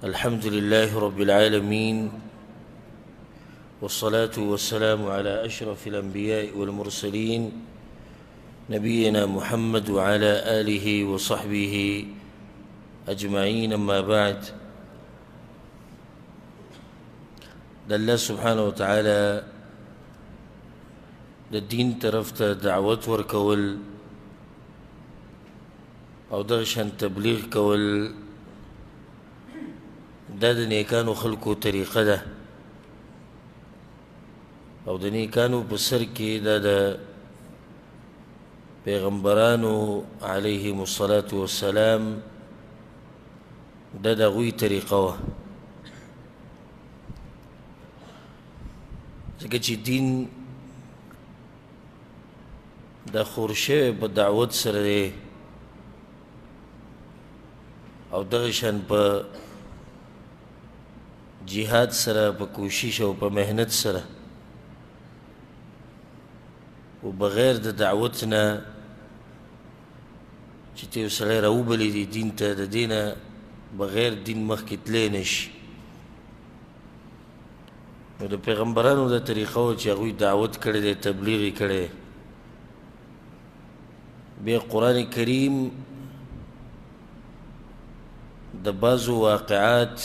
الحمد لله رب العالمين والصلاة والسلام على أشرف الأنبياء والمرسلين نبينا محمد وعلى آله وصحبه أجمعين. أما بعد، الله سبحانه وتعالى الدين طرف ته دعوت ورکول او دغشان تبلیغ کول دا د نیکانو خلقو طریقه ده او د نیکانو په سر کې دا د پیغمبرانو علیهم الصلاة والسلام دا د هغوی طریقه وه، ځکه چې دین دا خور شوی په دعوت سره دی او دغشان په جهاد سره، په کوشش او په مهنت سره و بغیر د دعوت نه چې ته یو سړی راوبلې دي دین ته، د دې نه بغیر دین مخکې تللی نشي. نو د پیغمبرانو دا طریقه وه چې هغوی دعوت کړی دی، تبلیغ یې کړی. بیا قرآن کریم د بعضو واقعات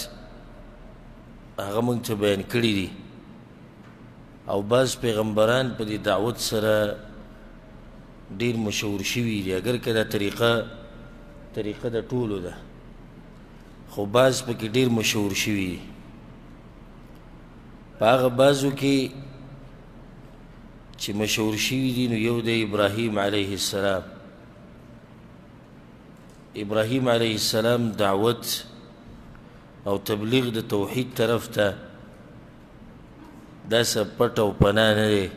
هغه موږ ته بیان کړي دي او بعض پیغمبران په دې دعوت سره ډېر مشهور شوي دي، اگر که دا طریقه د ټولو ده خو بعض پکې ډېر مشهور شوي دي. په هغه بعضو کې چې مشهور شوي دي نو یو د ابراهیم علیه السلام. ابراهیم علیه السلام دعوت او تبلیغ د توحید طرف ته دا څه پټ او پناه نه دی،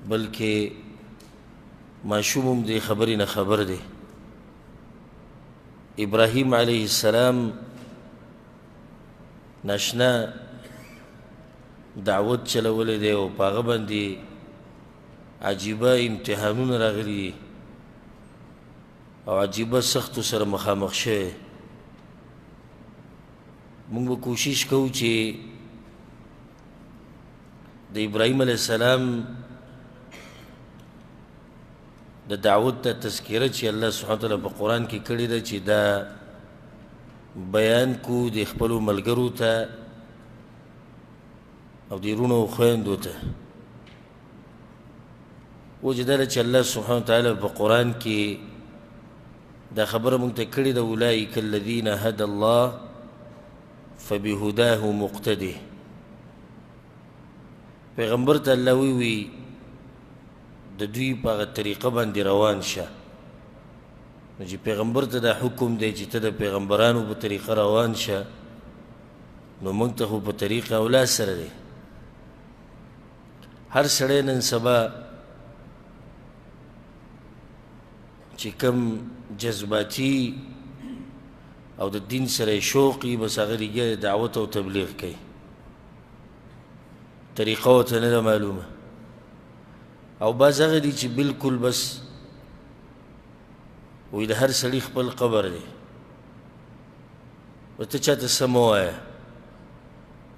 بلکې ماشوم هم دې خبرې نه خبر دی. ابراهیم علیه السلام ناشنا دعوت چلولی دی او په هغه باندې عجیبه امتحانونه راغلي دي او عجیبه سختو سره مخامخ شوی. موږ به کوشش کوو چې د ابراهیم علیه السلام د دعوت ته تذکره چې الله سبحانه وتعالی په قرآن کې کړې ده چې دا بیان کو د خپلو ملګرو ته او د وروڼو او خویندو ته. وجه دا ده چې الله سبحانه وتعالی په قرآن کې دا خبره موږ ته کړې ده، اولئک الذین هدى الله فبهداه مقتده. پیغمبر ته الله وی د دوی په هغه طریقه باندې روان شه. نو چې پیغمبر ته دا حکم دی چې ته د پیغمبرانو په طریقه روان شه، نو موږ ته خو په طریقه اولاد سره دی. هر سړی نن سبا چې کوم جذباتي او د دین سره شوقي بس هغه لګیا دعوت او تبلیغ کوي، طریقه ورته نه ده معلومه. او بعض هغه دي چې بلکل بس وایي د هر سړي خپل قبر دی، ورته چاته څه مه وایه،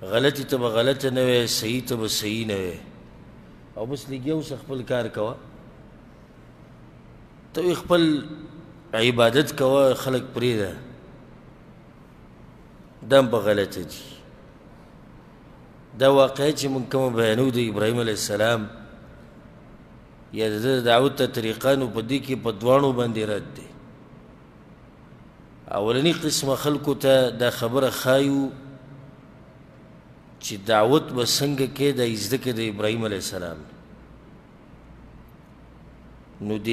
غلطي ته به غلطه نه وایه، صحیح ته به صحیح نه وایه، او بس لګیا اوسه خپل کار کوه. ته خپل عبادت کوه، خلق پرېږده، دا هم په غلطه دي. دا واقعه چې موږ کومه بیانو د ابراهیم علیه السلام یا د ده دعوت ته طریقه، نو په دې کې په دواړو باندې رد دی. اولني قسمه خلکو ته دا خبره ښایو چې دعوت به څنګه کې دا زده کړه د ابراهیم علیه السلام. نو د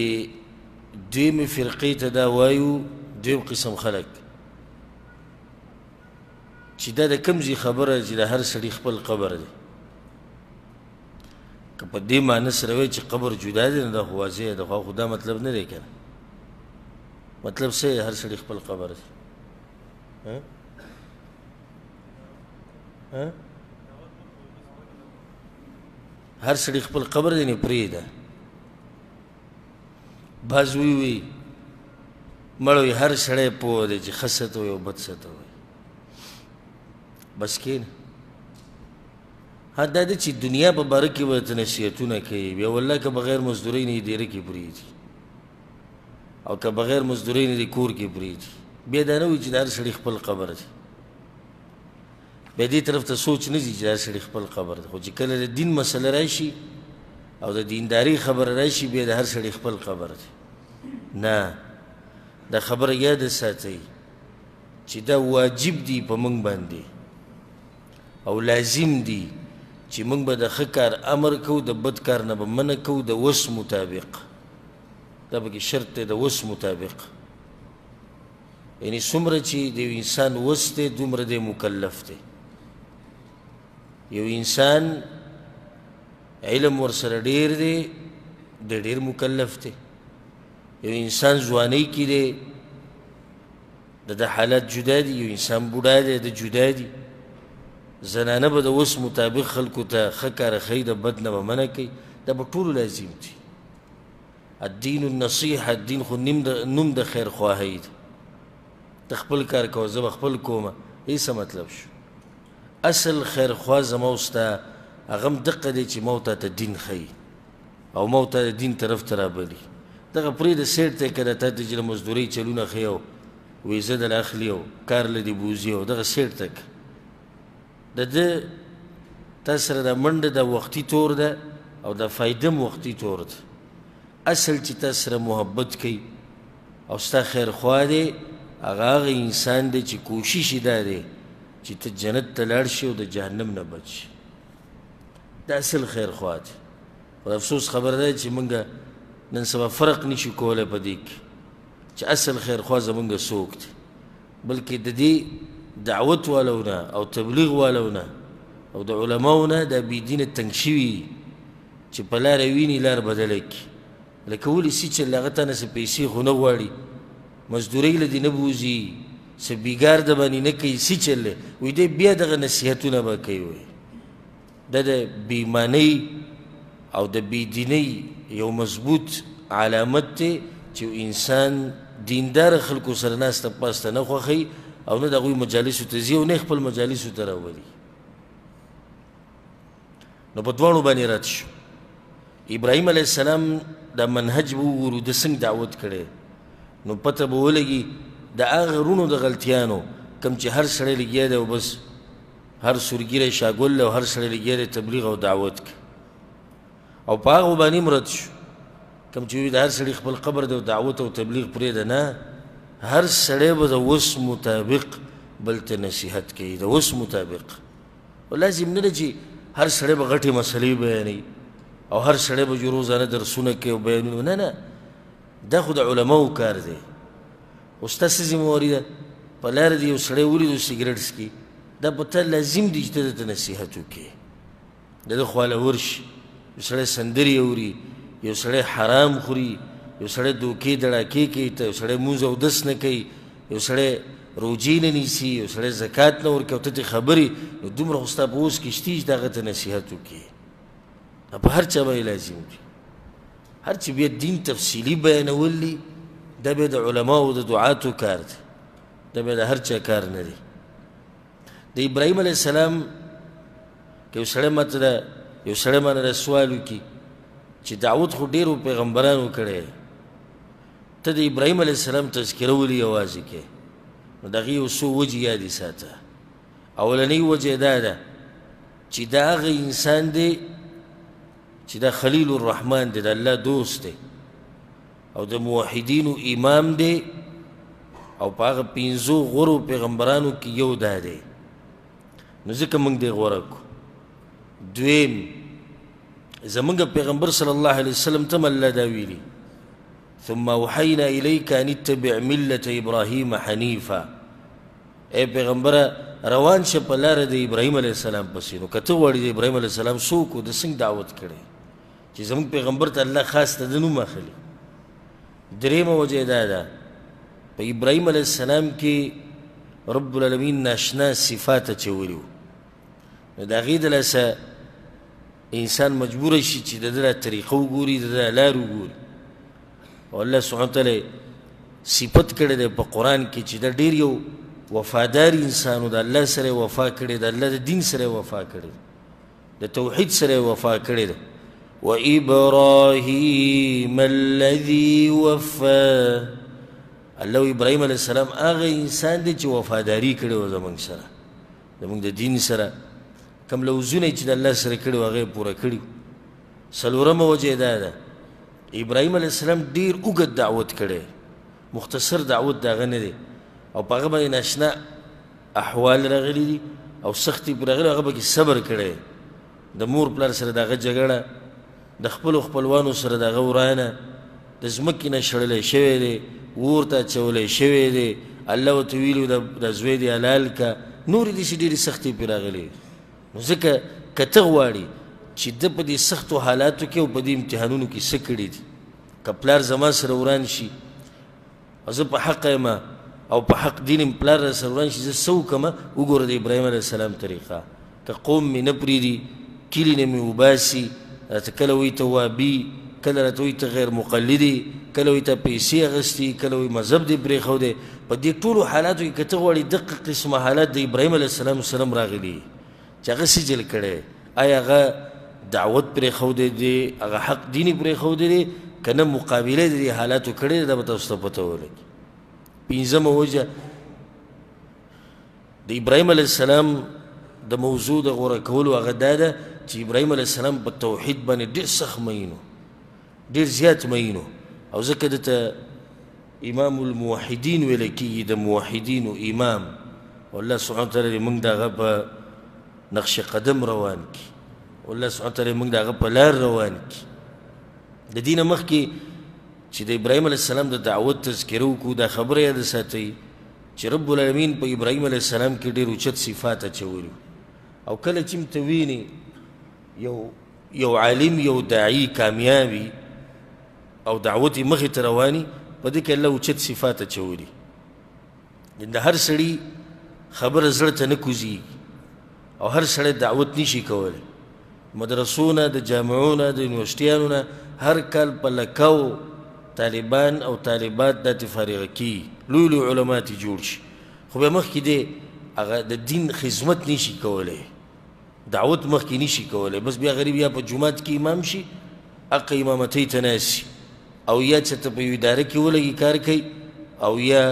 دویمې فرقې ته دا وایو، دویم قسم خلک چې دا د کوم ځای خبره چې د هر سړي خپل قبر دی. که په دې معنی سره وایي چې قبر جدا دی نو دا خو واضح ده، خو دا مطلب نه دی که نه. مطلب څه هر سړي خپل قبر دی. هر سړي خپل قبر دی نه پرېږده. بعض وی مړوي هر سړی پوه دی چې ښه څه ته وایي او بد څه ته وایي بس کښېنه دا ده چې دنیا په باره کې ورته نصیحتونه کوي بیا والله که بغیر مزدورۍ نه یې ډېره کې پرېږدي او که بغیر مزدورۍ نه دې کور کې پرېږدي بیا دا نه وایي چې د هر سړي خپل قبر دی بیا دې طرف ته سوچ نه ځي چې د هر سړي خپل قبر دی خو چې کله د دین مسله راشي او د دیندارۍ خبره راشي بیا د هر سړي خپل قبر دی نه دا خبره یاد ساتئ چې دا واجب دی په موږ باندې او لازم دی چې موږ به د ښه کار امر کوو د بد کار نه به منع کوو د وس مطابق دا پکې شرط دی د وس مطابق یعنی څومره چې د یو انسان وس دی دومره دی مکلف دی یو انسان علم ورسره ډېر دی د ډېر مکلف دی یو انسان ځوانۍ کې دی د حالات جدا دي یو انسان بوډا دی د جدا دي زنانه به د وس مطابق خلکو ته ښه کاره ښیي د بد نه به منع کوي دا به ټولو لازم دي الدین النصیحه الدین خو نوم د خیرخواهۍ دی ته خپل کار کوه زه به خپل کومه هېڅ مطلب شو اصل خیرخواه زما او ستا هغه هم دقه دی چې ما او تا ته دین ښیي او ما او تا د دین طرف ته رابلي دغه پرېږده سیټ ته که د تا ته چې د مزدورۍ چلونه ښیي او ویزه دله اخلي او کار له دې بوځي او دغه سیټ ته که د ده تا سره دا منډه دا وختي تور ده او دا فایده هم وختي تور ده اصل چې تا سره محبت کوي او ستا خیرخوا دی هغه انسان دی چې کوشش یې دا دی چې ته جنت ته لاړ شي او د جهنم نه بچ شي دا اصل خیرخوا دی خو افسوس خبره ده چې موږ نن سبا فرق نشو کولی په دې کې چې اصل خیرخوا زموږ څوک دی بلکې د دې دعوت والو نه او تبلیغ والو نه او د علماو نه دا بېدینه تنګ شوي چې په لاره ویني لار بدله کړي لکه ولې سي چې هغه تا نه څه پیسې خو نه غواړي مزدورۍ له دې نه بوځي څه بیګار د باندې نه کوي سي چل دی وایي دی بیا دغه نصیحتونه به کوي وایي دا د بېایمانۍ او د بېدینۍ یو مضبوط علامت دی چې انسان دیندار خلکو سره ناسته پاسته نه خوښوي او نه د هغوی مجالسو ته ځي او نه خپل مجالسو ته راولي نو په دواړو باندې رد شو ابراهیم علیه السلام دا منهج به وګورو د څنګه دعوت کړی نو پته به ولګي د هغه غرونو د غلطیانو کوم چې هر سړی لګیا دی او بس هر سورګیری شاګل او هر سړی لګیا دی تبلیغ او دعوت کوي او په هغو باندې هم رد شو کوم چې وي د هر سړي خپل قبر دی او دعوت او تبلیغ پرېږده نه هر سړی به د وس مطابق بل ته نصیحت کوي د وس مطابق او لازم نه ده چې هر سړی به غټې مسلې بیانوي او هر سړی به جو روزانه درسونه کوي او بیانونه نه نه دا خو د علماو کار دی اوس تا څه ذمهواري ده په لاره دې یو سړی ولیدو سګرټ څکي دا په تا لازم دی چې ته درته نصیحت وکړې د ده خواله ورشي یو سړی سندرې اوري یو سړی حرام خوري یو سړی دوکې دړاکې کوي ته یو سړی مونځ اودس نه کوي یو سړی روجې نه نیسي یو سړی زکات نه ورکوي او ته ترې خبرې نو دومره خو ستا په اوس کې شتي چې د هغه ته نصیحت وکړې په هر چا باندې لازم دي هر چې بیا دین تفصیلي بیانول دي دا بیا د علماو د دعاتو کار دی دا بیا د هر چا کار نه دی د ابراهیم علیه السلام که یو سړی ماته یو سړی مانه سوال وکړي چې دعوت خو ډېرو پیغمبرانو کړی ته د ابراهیم علیه السلام تذکره ولې یوازې کې نو د هغې یو څو وجې یادې ساته اولنۍ وجه دا ده چې دا هغه انسان دی چې دا خلیل الرحمن دی د الله دوست دی او د موحدینو امام دی او په هغه 5 غورو پیغمبرانو کې یو دا دی نو ځکه موږ دی غوره کړو دویم زمونږ پیغمبر صلی الله علیه وسلم ته الله دا ویلي ثم اوحینا الیک ان اتبع ملة ابراهیم حنیفا ای پیغمبره روان شه په لاره د ابراهیم علیه السلام پسې نو که ته غواړې د ابراهیم علیه السلام څوک و د څنګه دعوت کړی چې زموږ پیغمبر ته الله خاص ته د نوم اخلي درېیمه وجه دا ده په ابراهیم علیه السلام کې رب العالمین ناشنا صفات اچولي وو نو د هغې د لاسه انسان مجبوره شي چې د ده طریقه وګوري د ده لار وګوري او الله سبحانه وتعالی صفت کړی دی په قرآن کې چې دا ډېر یو وفادار انسان و د الله سره وفا کړی د الله د دین سره وفا کړی د توحید سره وفا کړی دی وإبراهيم الذي وفى الله ابراهیم علیه السلام هغه انسان دی چې وفاداری کړی و زموږ سره زموږ د دین سره کوم لوزونه چې د الله سره کړي و هغه یې پوره کړي څلورمه وجه دا ده ابراهیم علیه السلام ډېر اوږد دعوت کړی مختصر دعوت د هغه نه دی او په هغه باندې ناشنا احوال راغلي دي او سختي پرې راغلي هغه پکې صبر کړی د مور پلار سره د هغه جګړه د خپلو خپلوانو سره د هغه ورانه د ځمکې نه شړلی شوی دی اور ته اچولی شوی دی الله ورته ویلي د زوی دی حلال که نورې داسې ډېرې سختۍ پرې راغلي نو ځکه که ته غواړې چې ده په دې سختو حالاتو کې او په دې امتحانونو کې څه کړي دي که پلار زما سره وران شي او زه په حقه یم او په حق دین یم پلار را سره وران شي زه څه وکړمه وګوره د ابراهیم علیه السلام طریقه که قوم مې نه پرېږدي کلي نه مې وباسي راته کله وایي ته وابي کله راته وایي ته غیر مقلدي کله وایي ته پیسې اخیستي کله وایي مذهب دې پرېښودی په دې ټولو حالاتو کې که ته غواړې دقه قسمه حالات د ابراهیم علیه السلام راغلي چې هغه سجل کړی آیا هغه دعوت پرېښودی دی هغه حق دین یې پرېښودی دی که نه مقابله د دې حالاتو کړې ده دا به تاسو ته پته ولګي پنځمه وجه د ابراهیم علیه السلام د موضوع د غوره کولو هغه دا ده چې ابراهیم علیه السلام په توحید باندې ډېر سخت مین و ډېر زیات مین و او ځکه دته امام الموحدین ویل کېږي د موحدینو امام والله سبحانه وتعالی موږ د هغه په نقش قدم روان کړي والله سبحانه وتعالی موږ د هغه په لار روان کړي د دې نه مخکې چې د ابراهیم علیه السلام د دعوت تذکره وکړو دا خبره یاد ساتئ چې رب العالمین په ابراهیم علیه السلام کې ډېر اوچت صفات اچولي او کله چې ته وینې یو عالم یو داعي کامیابي او دعوت یې مخې ته رواني په دې کې الله اوچت صفات اچولي د هر سړي خبره زړه ته نه کوزېږي او هر سړی دعوت نشي کولی مدرسو نه د جامعو نه د یونیورسټیانو نه هر کال په لکو طالبان او طالبات داسې فارغه کېږي لوی لوی علما ترې جوړ شي خو بیا مخکې دی هغه د دین خدمت نشي کولی دعوت مخکې نشي کولی بس بیا غریب یا په جومات کې امام شي حق امامتۍ ته ناست او یا چېرته په یو اداره کې ولګي کار کوي او یا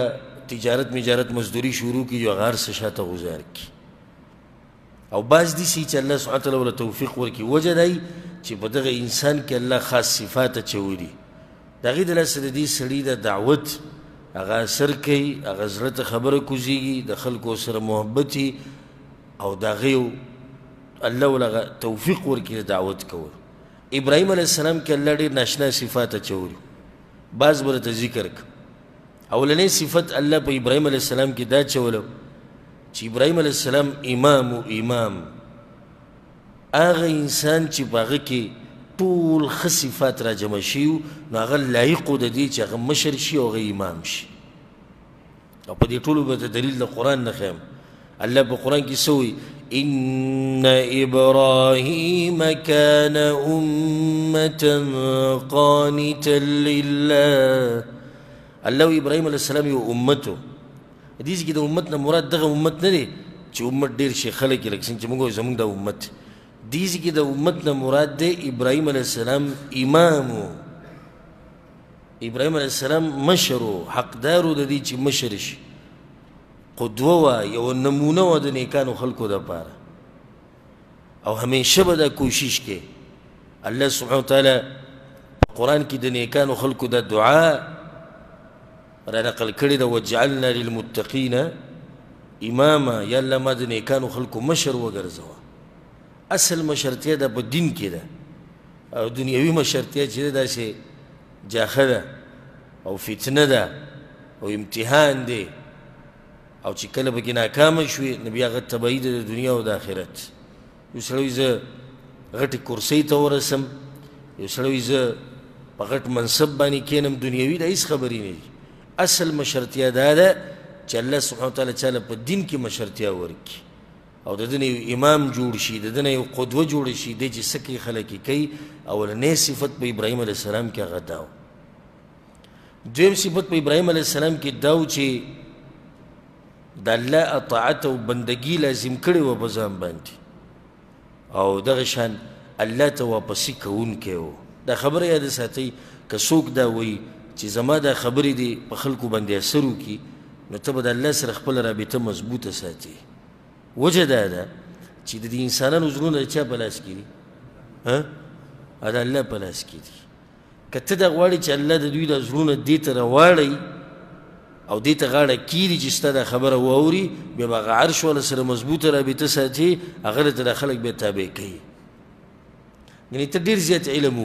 تجارت مجارت مزدوري شروع کړي یو هغه هر څه شاته غوزار کړي او بعض داسې چې الله سبحانه وتعالی ورله توفیق ورکړي وجه دی چې په دغه انسان کې الله خاص صفات اچولي د هغې د لاسه د دې سړي د دعوت هغه اثر کوي هغه زړه ته خبره کوزېږي د خلکو سره محبت او د هغې الله ورله توفیق ورکړي د دعوت کول ابراهیم علیه السلام کې الله ډېر ناشنا صفات اچولي بعض به درته ذکر کړم اولنۍ صفت الله په ابراهیم علیه السلام کې دا اچوله چې ابراهیم علیه السلام امام و امام هغه انسان چې په هغه کې ټول ښه صفات را جمع شوي نو هغه لایق و د دې چې هغه مشر شي او هغه امام شي او په دې ټولو به د دلیل د قرآن نه ښیم الله په قرآن کې څه وایي إن إبراهيم كان أمة قانتا لله الله ابراهيم عليه السلام یو امته دې کې د امت نه مراد دغه امت نه دی چې امت ډېر شي خلک یې لکه څنګه چې موږ وایو زموږ د امت دې کې د امت نه مراد دی ابراهیم علیه السلام امام و ابراهیم علیه السلام مشر و حقدار و د دې چې مشر شي قدوه وه یو نمونه وه د نیکانو خلکو دپاره او همیشه به دا کوشش کې الله سبحانه وتعالی په قرآن کې د نیکانو خلکو دا دعا را نقل کړې ده وجعلنا للمتقین اماما یا الله ما د نیکانو خلکو مشر وګرځوه اصل مشرتیا ده په دین کې ده او دنیوي مشرتیا چې ده داسې جاخه ده او فتنه ده او امتحان دی او چې کله پکې ناکامه شوې نو بیا هغه تبعید د دنیا او د آخرت یو سړی زه غټې کرسۍ ته ورسم یو سړی زه په غټ منصب باندې کښېنم دنیوي دا هېڅ خبرې نه دي اصل مشرتیا دا ده چې الله سبحانه وتعالی چاله په دین کې مشرتیا ورکړي او د ده نه یو امام جوړ شي د ده نه یو قدوه جوړه شي دی چې څه کوي خلک یې کوي اولنۍ صفت په ابراهیم علیه السلام کې هغه دا و دویم صفت په ابراهیم علیه السلام کې دا و چې د الله اطاعت او بندګي لازم کړې وه په ځان باندې او دغه شان الله ته واپسي کوونکی و. دا خبره یاد ساتئ که څوک دا وایي چې زما دا خبرې دي په خلکو باندې اثر وکړي نو ته به د الله سره خپله رابطه مضبوطه ساتي. وجه دا ده چې د دې انسانانو زړونه د چا په لاس کې دي؟ د الله په لاس کې دي. که ته دا غواړې چې الله د دوی دا زړونه دې ته راواړئ او دې ته غاړه کیږدي چې ستا دا خبره واوري بیا به هغه عرش والا سره مضبوطه رابطه ساتي هغه ته دا خلک بیا تابع کوي. یعنې ته ډېر زیات علم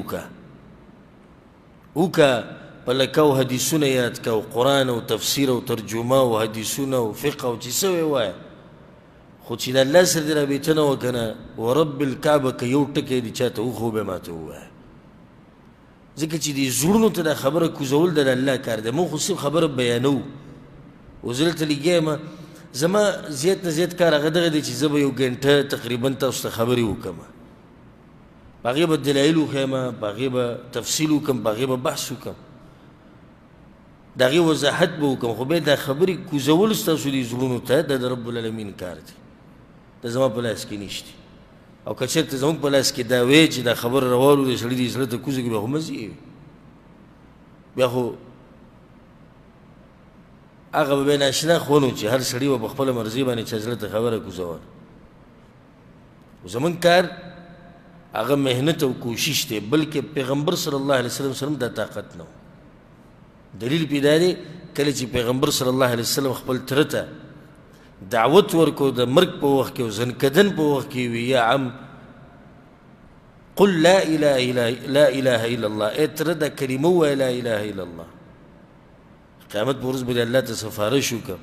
وکړه په لکو حدیثونه یاد که او قرآن او تفسیر او ترجمه او حدیثونه او فقه او چې څه ووایه خو چې د الله سره دې رابطه نه وه که نه ورب الکعبه که یو ټکی دې چا ته وښو بیا ماته ووایه. ځکه چې دې زړونو ته دا خبره کوزول د الله کار دی. موږ خو صرف خبره بیانوو اوس دلته لګیا یم زما زیات نه زیات کار هغه دغه دی چې زه به یو ګنټه تقریبا تاسو ته خبرې وکړم په هغې به دلایل وښیم په هغې به تفصیل وکړم په هغې به بحث وکړم د هغې وضاحت به وکړم خو بیا دا خبرې کوزول ستاسو دې زړونو ته دا د رب العالمین کار دی دا زما په لاس کې نشته. او که چېرته زموږ په لاس کې دا وی چې دا خبره راوالو د سړي دې زړه ته کوزه کړي بیا خو مزې وي بیا خو هغه به بیا ناشنا خو نه چې هر سړي به په خپله مرضي باندې چا زړه ته خبره کوزوله. زموږ کار هغه محنت او کوشش دی بلکې پیغمبر صلی الله علیه وسلم دا طاقت نه و. دلیل پې دا دی کله چې پیغمبر صلی الله علیه وسلم خپل تره ته دعوت ورکو د مرګ په وخت کې او زنکدن په وخت کې وي یا عم قل لا اله الا الله ای تره دا کلمه ووایه لا اله الا الله. قیامت په ورځ به د الله ته سفارش وکړه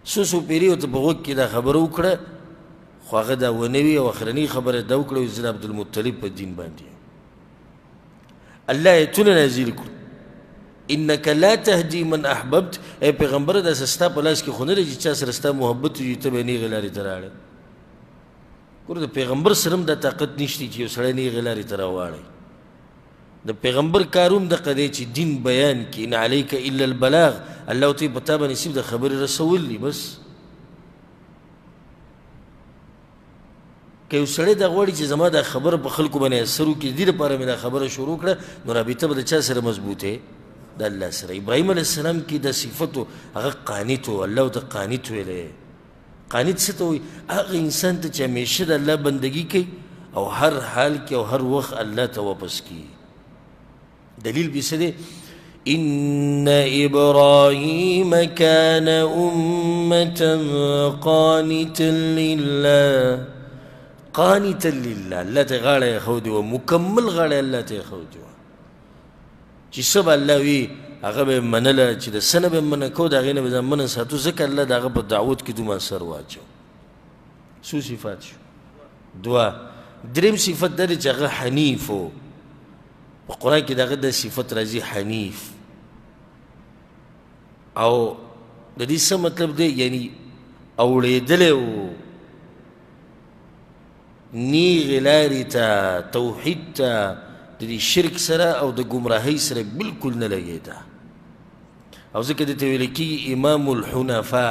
څو پیرې ورته په غوږ کې دا خبره وکړه خو هغه دا ونه وي او اخرنۍ خبره دا وکړه چې زه د عبدالمطلب په دین باندې الله ایتونه نازل کړو انک لا تهدی من احببت. ای پیغمبره داسې ستا په لاس کې خو نه دی چې چا سره ستا محبت وي ته به یې نیغې لارې ته راوړې. ګوره د پیغمبر سره هم دا طاقت نشته چې یو سړی نیغې لارې ته راواړی. د پیغمبر کار هم دغه دی چې دین بیان کړي ان علیک الا البلاغ الله ورته په تا باندې صرف د خبرې رسول دي بس. که یو سړی دا غواړي چې زما دا خبره په خلکو باندې اثر وکړي دې لپاره مې دا خبره شروع کړه نو رابطه به د چا سره مضبوطه د الله سره. ابراهیم علیه السلام کې د صفتو هغه قانت و الله ورته قانت ویلی. قانت څه ته وایي؟ هغه انسان ته چې همیشه د الله بندګي کوي او هر حال کې او هر وخت الله ته واپس کیږي. دلیل به څه دی؟ ان ابراهیم کان امة قانتا لله قانتا لله. الله ته غاړه ایښودې وه مکمل غاړه الله ته ایښودې وه چې څه به الله وي هغه به یې منله چې د څه نه به یې منع کو د هغې نه به ځان منع ساتو ځکه الله د هغه په دعوت کې دومره اثر واچو. څو صفات شو؟ دوه. دریم صفت دا دی چې هغه حنیف و. په قرآن کې د هغه د صفت راځي حنیف او د دې څه مطلب دی یعنی اوړېدلی و نیغې لارې ته توحید ته د دې شرک سره او د ګمراهۍ سره بلکل نه لګېده او ځکه دې ته ویل کېږي امام الحنفا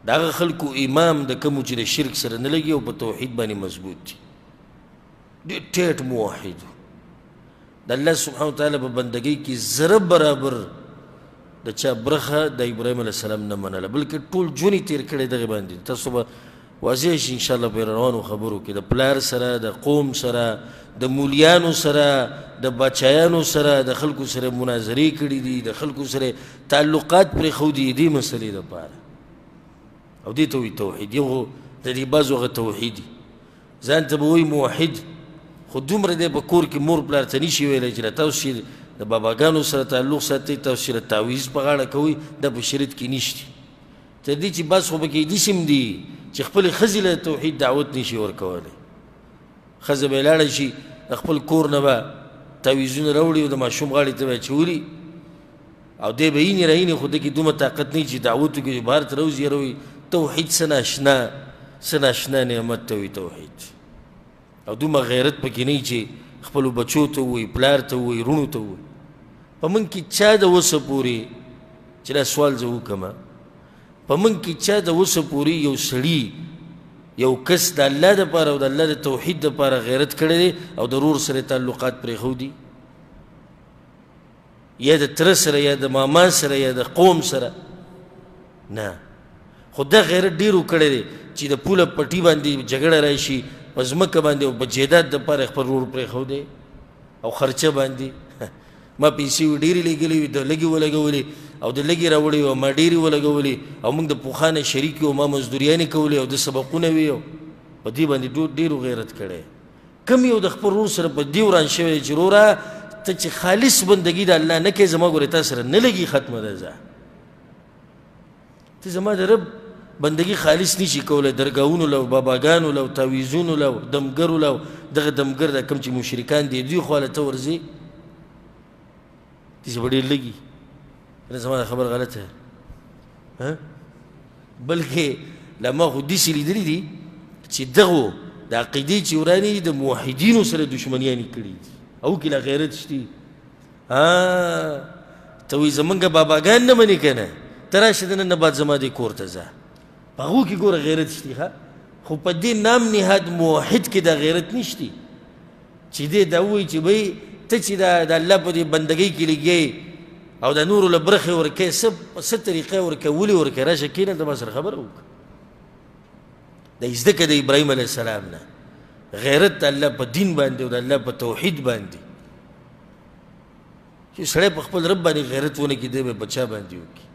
د هغه خلکو امام د کومو چې د شرک سره نه لګي او په توحید باندې مضبوط دي ډېر ټیټ موحد د الله سبحانه وتعالی په بندګۍ کې ذره برابر د چا برخه د ابراهیم علیه السلام نه منله بلکې ټول ژوند یې تېر کړی دغې باندې. تاسو به واضح شي انشاءالله په روانو خبرو کې د پلار سره د قوم سره د مولیانو سره د بچایانو سره د خلکو سره مناظرې کړي دي د خلکو سره تعلقات پرېښودي دي دې مسلې دپاره او دې ته وایي توحید. یو د دې بعضو هغه توحید ځان ته به وایي موحد خو دومره دی په کور کې مور پلار ته نشي ویلی چې تاسو چې د باباګانو سره تعلق ساتئ تاسو چې تعویض په غاړه کوئ دا په شریعت کې نشته. تر دې چې بعض خو پکې داسې هم دي چې خپلې ښځې له توحید دعوت نشي ورکولی. ښځه به یې لاړه شي د خپل کور نه به تعویضونه راوړي او د ماشوم غاړې ته به یې اچولي او دی به یینې راینې خو ده کې دومره طاقت نه وي چې دعوت وکړي چې بهر ته راوځي یاره وایي توحید څه ناشنا نعمت ته وایي توحید او دومره غیرت پکې نه وي چې خپلو بچو ته ووایي پلار ته ووایي رونو ته ووایي په موږ کې چا د اوسه پورې چې دا سوال زه وکړم په موږ کې چا د اوسه پورې یو سړي یو کس د الله دپاره او د الله د توحید دپاره غیرت کړی دی او د ورور سره تعلقات پرېښودي یا د تره سره یا د ماما سره یا د قوم سره نه خو دا غیرت ډېرو کړی دی چې د پوله پټي باندې جګړه راشي په ځمکه باندې او په جیداد دپاره خپل ورور پرېښودی او خرچه باندې ما پیسې ډېرې لګېلې وي د لږې ولګولې او د لږې راوړې وي او ما ډېرې ولګولې او موږ د پوخانه شریک یو ما مزدوریانې کولې او د سبقونه وي په دې باندې ډېرو غیرت کړی کم یو د خپل ورور سره په دې وران شوی دی چې وروره ته چې خالص بندګي د الله نه کوې زما ګورې تا سره نه لګي ختمه ده زه ته زما د رب بندگی خالص نشي کوله درګاونو له باباګانو له تعویذونو له دمګرو له دغه دمګر د کم چې مشرکان دي دوی خو له ته ورځي دې بډې لګي نه زما خبر غلطه ها بلکې لما خو دې سې لیدلي دي چې دغه د عقیدې چې وراني د موحدینو سره دشمنیانې کړي دي او کې لا غیرت شتي ته وایي زمونږ باباګان نه منې که نه ته راشه د نن نه بعد زما دې کور ته ځه په هغو کې ګوره غیرت شتي خو په دې نام نهاد موحد کې دا غیرت نشتي چې دې دا ووایي چې بهی ته چې د الله په دې بندګۍ کې لګیې او د نورو له برخې ورکوې څه طریقه ورکوې ولې ورکوې راشه کښېنه ته ما سره خبره وکړه دا یې زده کړه د ابراهیم علیه السلام نه غیرت د الله په دین باندې او د الله په توحید باندې چې سړی په خپل رب باندې غیرت ونه کړي دی به په چا باندې وکړي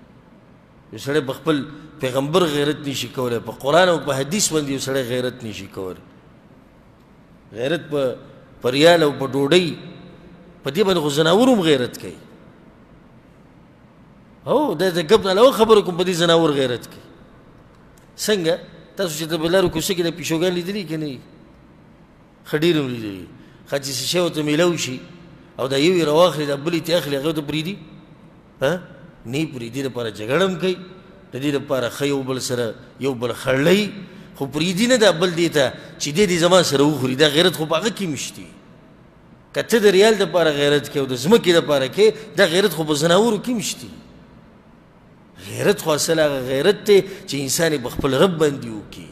یو سړی په خپل پیغمبر غیرت نشي کولی په قرآن او په حدیث باندې یو سړی غیرت نشي کولی غیرت په ریال او په ډوډۍ په دې باندې خو زناور هم غیرت کوي هو دا د ګپ نه علاوه خبره کوم په دې زناور غیرت کوي څنګه تاسو چې د بلارو کوڅه کې د پیشوګان لیدلي که نه وي ښه ډېر هم لیدلي ښه چې څه شی ورته میلاو شي او دا یو یې راواخلي دا بل یې ترې اخلي هغه ورته پرېږدي نه یې پرېږدي دپاره جګړه هم کوي د دې دپاره ښه یو بل سره یو بل خړلوي خو پرېږدي نه دا بل دې ته چې دې دې زما سره وخوري دا غیرت خو په هغه کې مشتي که ته د ریال دپاره غیرت کوې او د ځمکې دپاره کوې دا غیرت خو په زناورو کې مشتي غیرت خو اصل هغه غیرت دی چې انسان یې په خپل رب باندې وکړي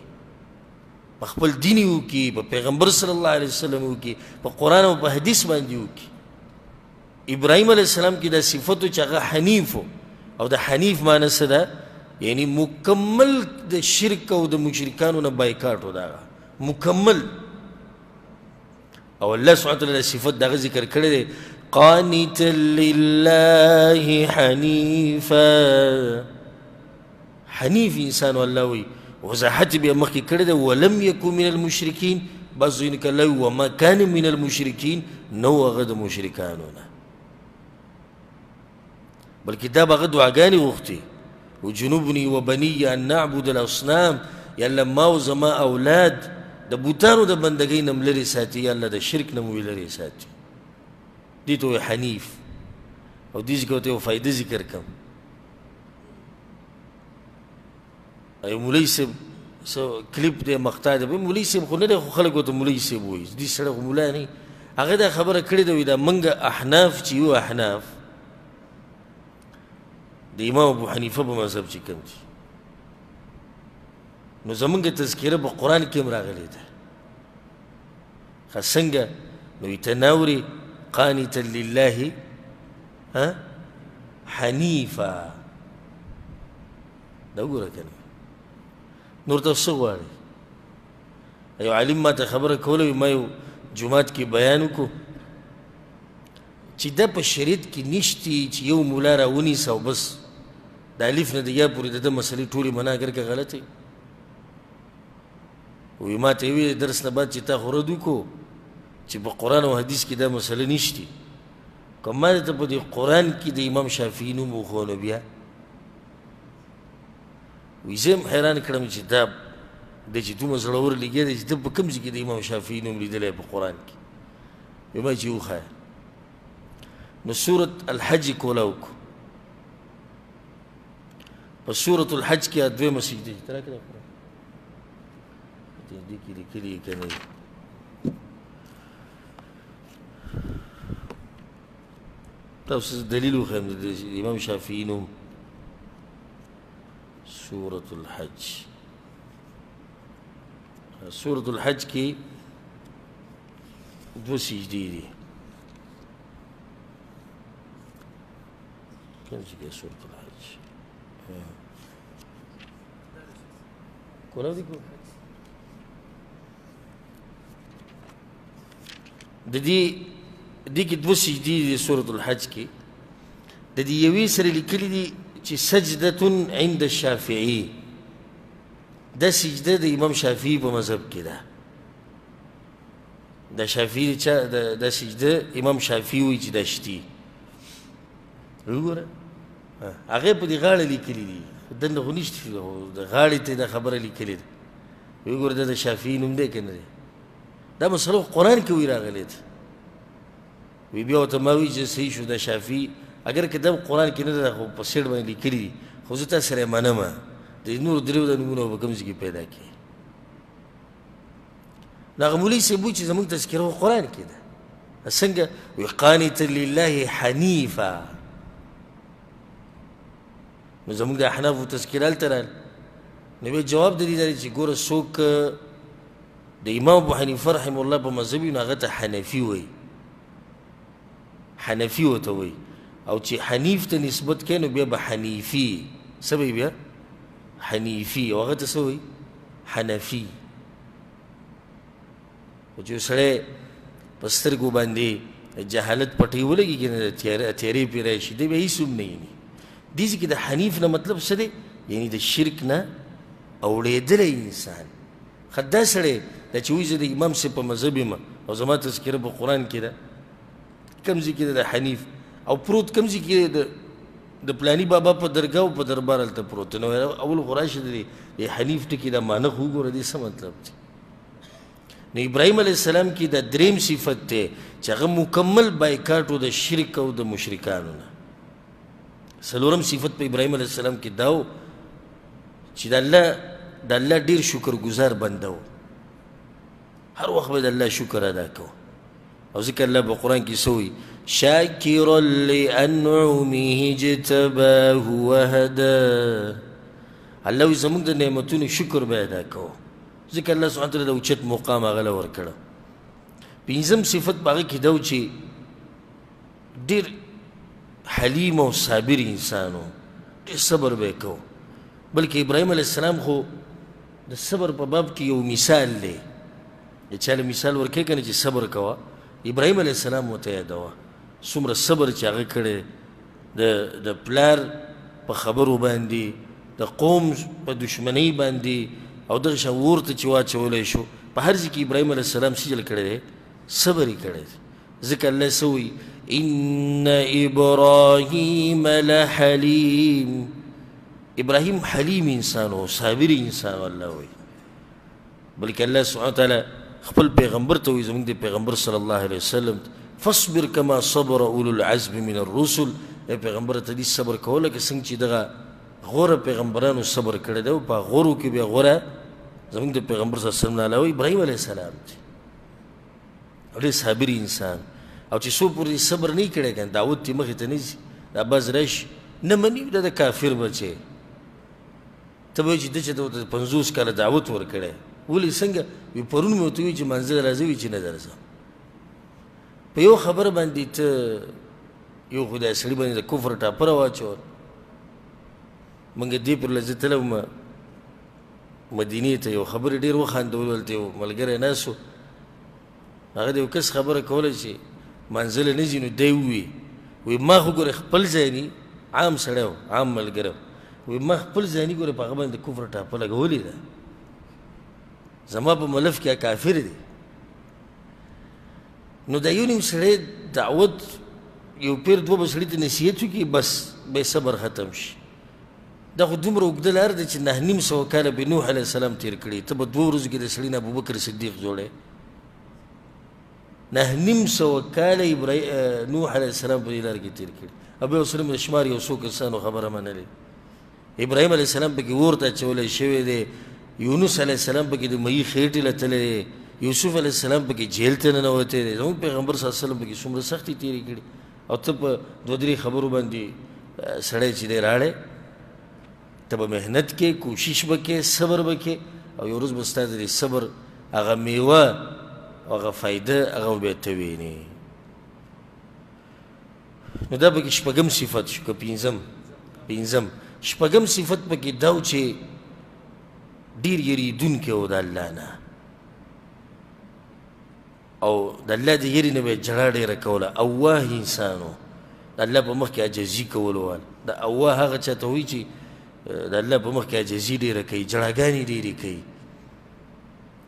په خپل دین یې وکړي په پیغمبر صلی الله علیه وسلم وکړي په قرآن او په حدیث باندې وکړي ابراهیم علیه السلام کې دا صفت چې هغه حنیف او د حنیف معنی څه ده یعنی مکمل د شرک او د مشرکانو نه بایکاټ و دا مکمل او الله سبحانه وتعالی صفت دغه ذکر کړی دی قانتا لله حنیفا حنیف انسان الله وی وضاحت بیا مخکې کړی دی ولم یکن من المشرکین بعض ځایونه کې الله وی وما کان من المشرکین نو هغه د مشرکانو نه بلکې دا به هغه دعاګانې غوښتې وجنوبني وبني ان نعبد الاصنام یا الله ما او زما اولاد د بوتانو د بندګۍ نه م لرې ساتي یا الله د شرک نه مو لرې ساتي دې ته وایي حنیف او دې ځکه ورته یو فایده ذکر کړم یو مولوي صاحب کلیپ دی مقطع دی مولوي صاحب خو نه دی خو خلک ورته مولوي صاحب وایي دې سړی خو مولا نه هغه دا خبره کړې ده وایي دا موږ احناف چې یو احناف د امام ابو حنیفه په مذهب چې کوم دي نو زمونږ تذکره په قرآن کې هم راغلی ده ښه څنګه نو ته ناورې قانتا لله حنیفا دا وګوره که نه نور ته څه غواړې یو عالم ما ته خبره کوله وي ما یو جومات کې بیان وکړو چې دا په شریعت کې نشتي چې یو مولا راونیسه او بس د الف نه د یا پورې د ده مسلې ټولې منع کړ که غلطې وی ما ته وی درس نه بعد چې تا خو رد وکړو چې په قرآن او حدیث کې دا مسله نشتي که ما ته په دې قرآن کې د امام شافعي نوم وښو نو بیا وی زه هم حیران کړم چې دا دی چې دومره زړور لګیا دی چې ته په کوم ځای کې د امام شافعي نوم لیدلی په قرآن کې وی ما چې وښایه نو سورة الحج یې کوله وکړو په سورة الحج کې دویمه سجده چې ته راکړه دې کې لیکلي که نه تاسو دلیل وخم د امام شافعي نوم سورة الحج. سورة الحج کې دو سجدې دي. کوم چې سورة الحج کولاو دي کو د دې کې دو سجدې دي سورة الحج کې. د دې یوې سره لیکلي دي چې سجدة عند الشافعي، دا سجده د امام شافعي په مذهب کې ده. د شافعي دا سجده امام شافعي وایي چې دا شتي. وګوره هغه په دې غاړه لیکلي دي، دنده خو نشته، د غاړې ته دا خبره لیکلې ده. وګوره دا د شافعي نوم دی که نه دی؟ دا مسله قرآن کې وایي راغلی ده. وی بیا ورته ما وایي چې صحیح شو دا شافعي اگر که دا قرآن کې نه ده خو په سیټ باندې لیکلي دي، خو زه تاسو سره یې منم د نورو دریو د نومونه به کوم ځای کې پیدا کړي. نو هغه مولوي صاحب وایي چې زموږ تذکره خو قرآن کې ده. څنګه وایي قانتا لله حنیفا. نو زموږ د احنافو تذکره هلته راغله. نو بیا جواب د دې دا دی چې ګوره څوک د امام ابو حنیفه رحمه الله په مذهب وي نو هغه ته حنفي وایي، حنفي ورته وایي. او چې حنیف ته نسبت کوي نو بیا به حنیفي، څه به بیا حنیفي، او هغه ته څه وایي حنفي. خو چې سړی په سترګو باندې جهالت پټۍ ولګي که نه تیارې پرې راشي دی بیا هېڅ هم نه ویني. دې کې د حنیف نه مطلب څه دی؟ یعنی د شرک نه اوړېدلی انسان. ښه دا سړی دا چې وایي زه د امام صاحب په مذهب یم او زما تذکره په قرآن کې ده، کوم ځای کې ده د حنیف؟ او پروت کوم ځای کې د پلاني بابا په درګاه او په دربار هلته پروت. نو اول خو راشه د حنیف ټکي دا معنی خو وګوره دې څه مطلب دی. نو ابراهیم علیه السلام کې دا دریم صفت دی چې هغه مکمل بایکاټ و د شرک او د مشرکانو نه. څلورم صفت په ابراهیم علیه السلام کې دا و چې د الله ډېر شکر ګزار بنده و، هر وخت به د الله شکر ادا کو. او ځکه الله په قرآن کې څه وایي؟ شاکرا لانعمه اجتباه وهداه. الله وایي زموږ د نعمتونو شکر به ادا کوو، ځکه الله سبحانه وتعالی د اوچت مقام هغه له ورکړه. پنځم صفت په هغه کې دا و چې ډېر حلیم او صابر انسان و، ډېر صبر به یې کوو. بلکې ابراهیم علیه السلام خو د صبر په باب کې یو مثال دی. د چا له مثال ورکوي که نه چې صبر کوه، ابراهیم علیه السلام ورته یادوه څومره صبر چې هغه کړی د پلار په خبرو باندې، د قوم په دشمنۍ باندې، او دغه شان اور ته چې واچولی شو. په هر ځای کې ابراهیم علیه السلام څه چل کړی دی؟ صبر یې کړی دی. ځکه الله څه وایي؟ ان ابراهیم لحلیم. ابراهیم حلیم انسان و، صابر انسان و الله وایي. بلکې الله سبحانه وتعالی خپل پیغمبر ته وایي، زموږ د پیغمبر صلی الله علیه وسلم فاصبر کما صبر اولو العزم من الرسل. ای پیغمبر ته دې صبر کوه لکه څنګه چې دغه غوره پیغمبرانو صبر کړی دی. او په غورو کې بیا غوره زموږ د پیغمبر صلی الله علیه وسلم نه علاوه ابراهیم علیه السلام دی، ډېر صابر انسان. او چې څو پورې صبر نه یې کړی که نه دعوت یې مخې ته نه ځي، دا باز راشي نه مني، دا د کافر بچی. ته به وایي چې ده چې ته ورته 50 کاله دعوت ورکړی. ولې څنګه؟ وي پرون مې ورته ووایي چې منزل راځه، وایي چې نه درځم. په یو خبره باندې ته یو خو دا سړي باندې د کفر ټاپره واچول. موږ دې پر لزه تللی وم مدینې ته، یو خبرې ډېر وخندولو. هلته یو ملګری ناست و، هغه د یو کس خبره کوله چې منزله نه ځي. نو دی وی ما خو ګوره خپل ځای ني، عام سړی و، عام ملګری و، وی ما خپل ځای ني ګوره په هغه باندې د کفر ټاپه لګولې ده، زما په ملف کې کافر دی. نو د یو نیم سړی دعوت یو پیر دوه به سړي ته نصیحت وکړي بس به صبر ختم شي. دا خو دومره اوږده لار دی چې 950 کاله به نوح علیه السلام تېر کړي. ته به 2 ورځو کې د سړي نه ابوبکر صدیق جوړی. 950 کاله نوح علیه السلام په دې لار کې تېر کړي. او بیا ورسره د شمار یو څو کسانو خبره منلې. ابراهیم علیه السلام پکې اور ته اچولی شوی دی، یونس علیه السلام پکې د مهي خېټې له تللی دی، یوسف علیه السلام پکې جیل ته ننوتی دی. زموږ پیغمبر صلی الله علیه وسلم پکې څومره سختۍ تېرې کړي. او ته په دوه درې خبرو باندې سړی چې دی راړی ته به محنت کې کوشش به کې صبر به کې او یو ورځ به ستا د دې صبر هغه میوه او هغه فایده هغه به ته وینې. نو دا پکې شپږم صفت شو که پنځم شپږم صفت پکې دا و چې ډېر یریدونکی و د الله نه او د الله د یرې نه به یې جړا ډېره کوله. اواه انسان و د الله په مخ کې عجزي کولو وال. د اواه هغه چا ته وایي چې د الله په مخ کې عجزي ډېره کوي، جړاګانې ډېرې کوي،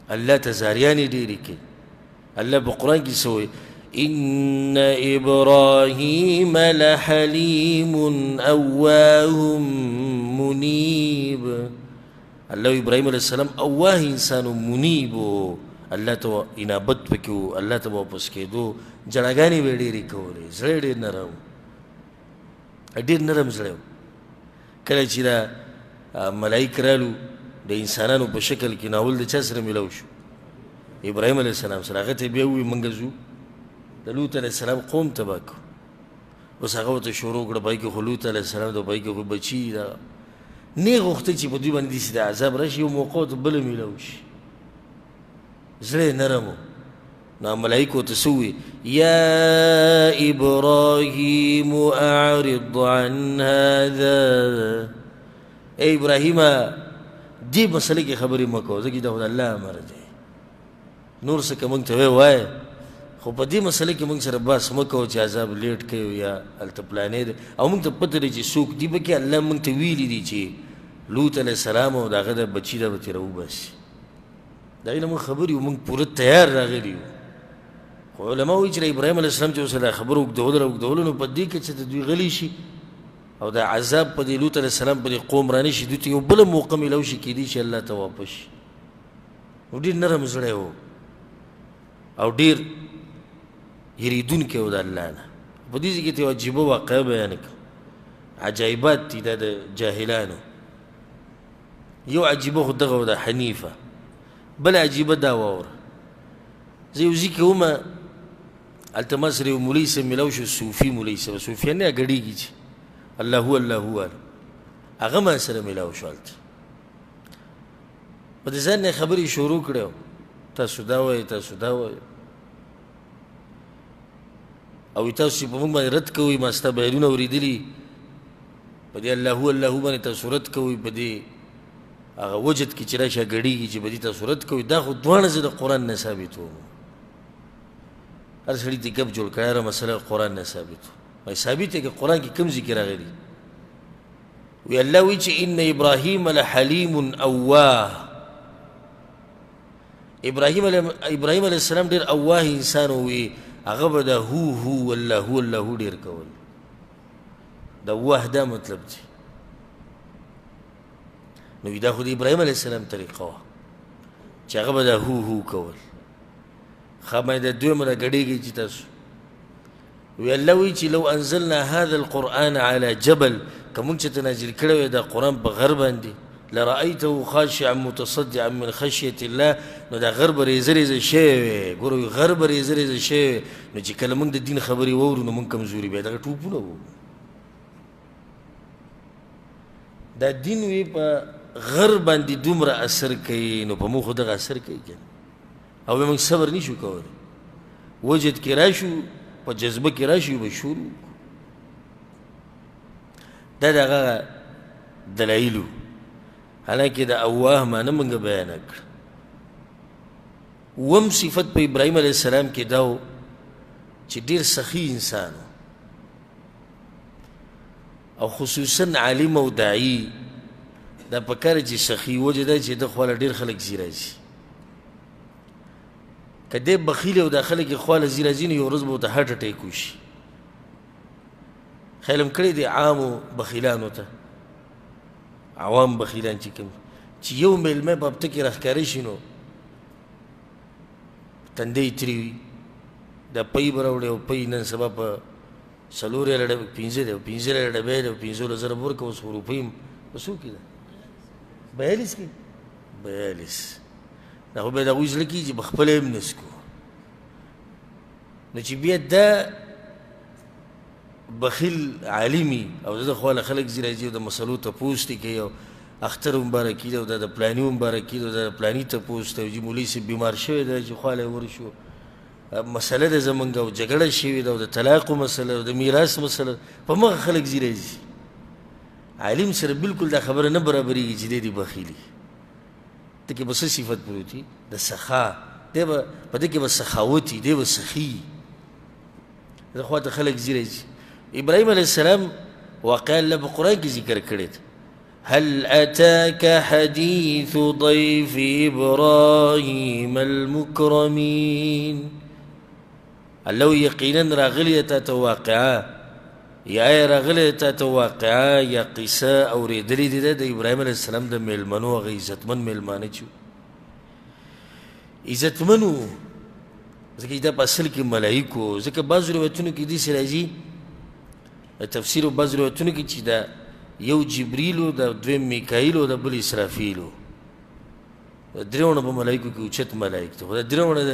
الله ته زاریانې ډېرې کوي. الله په قرآن کې څه وایي؟ إن إبراهيم لحليم أواه منيب. الله إبراهيم عليه السلام أواه إنسان منيب، الله ته انابت وکړو، الله ته واپس کېدو، جړاګانې به ډېرې کولې، زړه ډېر نرم زړه. کله چې دا ملایک رالو د انسانانو په شکل کې ناول د چا سره میلاو شو؟ ابراهیم علیه السلام سره. هغه ته بیا ووایي موږ ځو د لوط علیه السلام قوم تباه کړو. اوس هغه ورته شروع کړه پای کې خو لوط علیه السلام د پای کې خو بچي دا نه غوښتل چې په دوی باندې داسې د عذاب راشي، یو موقع ورته بله میلاو شي، زړه یې نرم و. نو ملایکو ورته څه ووایي؟ یا ابراهیم اعرض عن هذا. ای ابراهیمه دې مسلې کې خبرې مه کوه، ځکه دا خو د الله امر دی، نور څه که موږ ته ووایه خو په دې مسله کې موږ سره بحث مه کوو چې عذاب لیټ کوي یا هلته پلانې دی. او موږ ته پته دی چې څوک دي پکې الله موږ ته ویلي دي چې لوط علیه السلام او د هغه د بچي دا به ترې راوباسي. د هغې نه موږ خبر یو، موږ پوره تیار راغلي یو. خو علما وایي چې د ابراهیم علیه السلام چې اوس دا خبره اوږدولو نو په دې کې چې دوی غلی شي او دا عذاب په دې لوط علیه السلام په دې قوم رانه شي، دوی ته یو بله موقع میلاو شي کېدی شي الله ته واپس شي. نو ډېر نرم زړی و او ډېر یریدونکی و د الله نه. په دې ځای کې ته یو عجیبه واقعه بیان کړه، عجایبات دي دا د جاهلانو. یو عجیبه خو دغه و د حنیفه، بله عجیبه دا واوره. زه یو ځای کې ومه هلته ما سره یو مولوي صاحب میلاو شو، صوفي مولوي صاحب، صوفیان نه ګډېږي چې الله هو الله هو هغه ما سره میلاو شو. هلته په د ځان نه خبرې شروع کړې، تاسو دا وایئ تاسو دا وایئ او تاسو چې په موږ باندې رد کوئ، ما ستا بیانونه اورېدلي په دې الله هو الله هو باندې تاسو رد کوئ، په دې هغه وجد کې چې راشه ګډېږي چې په دې تاسو رد کوئ. دا خو دواړه زه د قرآن نه ثابتوم. هر سړي ته ګپ جوړ کړی هره مسله قرآن نه ثابت وایي. ثابت دی که قرآن کې کوم ذکر راغلی وی الله وایي چې ان ابراهیم لحلیم اواه. ابراهیم علیه السلام ډېر اواه انسان وي، هغه به د هو الله الله ډېر کول. د اواه دا مطلب دی. نو دا خو د ابراهیم علیه السلام طریقه وه چې هغه به د هو کول. ښه باندې د دویمه نه ګډېږي چې تاسو وی الله وایي چې لو انزلنا هذا القرآن على جبل، که موږ چې ته نازل کړی وی دا قرآن په غر باندې لرأيته خاشعا متصدعا من خشية الله، نو دا غر به ریزه ریزه شوی وی. ګوره غر به ریزه ریزه شوی، نو چې کله موږ د دین خبرې واورو نو موږ کمزوري بیا دغه ټوپونه وو. دا دین وی په غر باندې دومره اثر کوي، نو په موږ خو دغه اثر کوي که او بیا موږ صبر نشو کولی. وجد کې راشو، په جذبه کې راشو، به شروع دا دغه دلایلو. حالانکه د اواه معنی موږ بیانه کړه. اووم صفت په ابراهیم علیه السلام کې دا و چې ډېر سخي انسان او خصوصا عالم او داعي. دا پکار چې سخي وجه دا چې د خواله ډېر خلک ځي راځي. که دی بخیل او دا خلک یې خواله ځي راځي نو یو ورځ به ورته هارټ اټیک وشي. خیال م کړی دی عامو بخیلانو ته، عوام بخیلان چې کوم چې یو میلمه په هفته کې راښکاره شي نو تندی یې ترې وي، دا پۍ به راوړي او پۍ نن سبا په 4 پنځه دی او 15 ډبې دی او 15,000 به ورکوه. اوس خو روپۍ په څو کې ده؟ 42 کې 42. دا خو بیا د هغوی زړه کېږي چې به خپله هم نسکو. نو چې بیا دا بخیل عالمي او د خواله خلک زی راځي او د مسلو تپوس دي کوي او اختر مبارک کي او د پلاني مبارک کي او د پلاني تپوس ته چې مولوي صاحب بیمار شوی دی چې خواله ورشو مسله د زمونږ او جګړه شوې ده او د طلاقو مسله او د میراث مسله په مخه خلک زی راځي عالم سره بالکل دا خبره نه برابرېږي چې دی بخیلي ته کې به څه صفت پروت وي د سخا دی به په دې کې به سخاوت وي دی به سخي د خواته خلک زی راځي ابراهيم عليه السلام واقعا الله په قرآن کې ذکر کړی دی هل أتاك حديث ضيف إبراهيم المكرمين الله يقينا راغلية تواقعا یا راغلی تا ته واقعا یا قصه اورېدلې دي د ابراهیم علیه السلام د میلمنو هغه عزتمن میلمانه چې عزتمن و ځکه دا په اصل کې ملایکو ځکه بعضو روایتونو کې داسې راځي تفسیر بعضو روایتونو کې چې دا یو جبریل و د دویم میکایل و د بل اسرافیل و درېونه په ملایکو کې اوچت ملایک ته خو دا درېونه د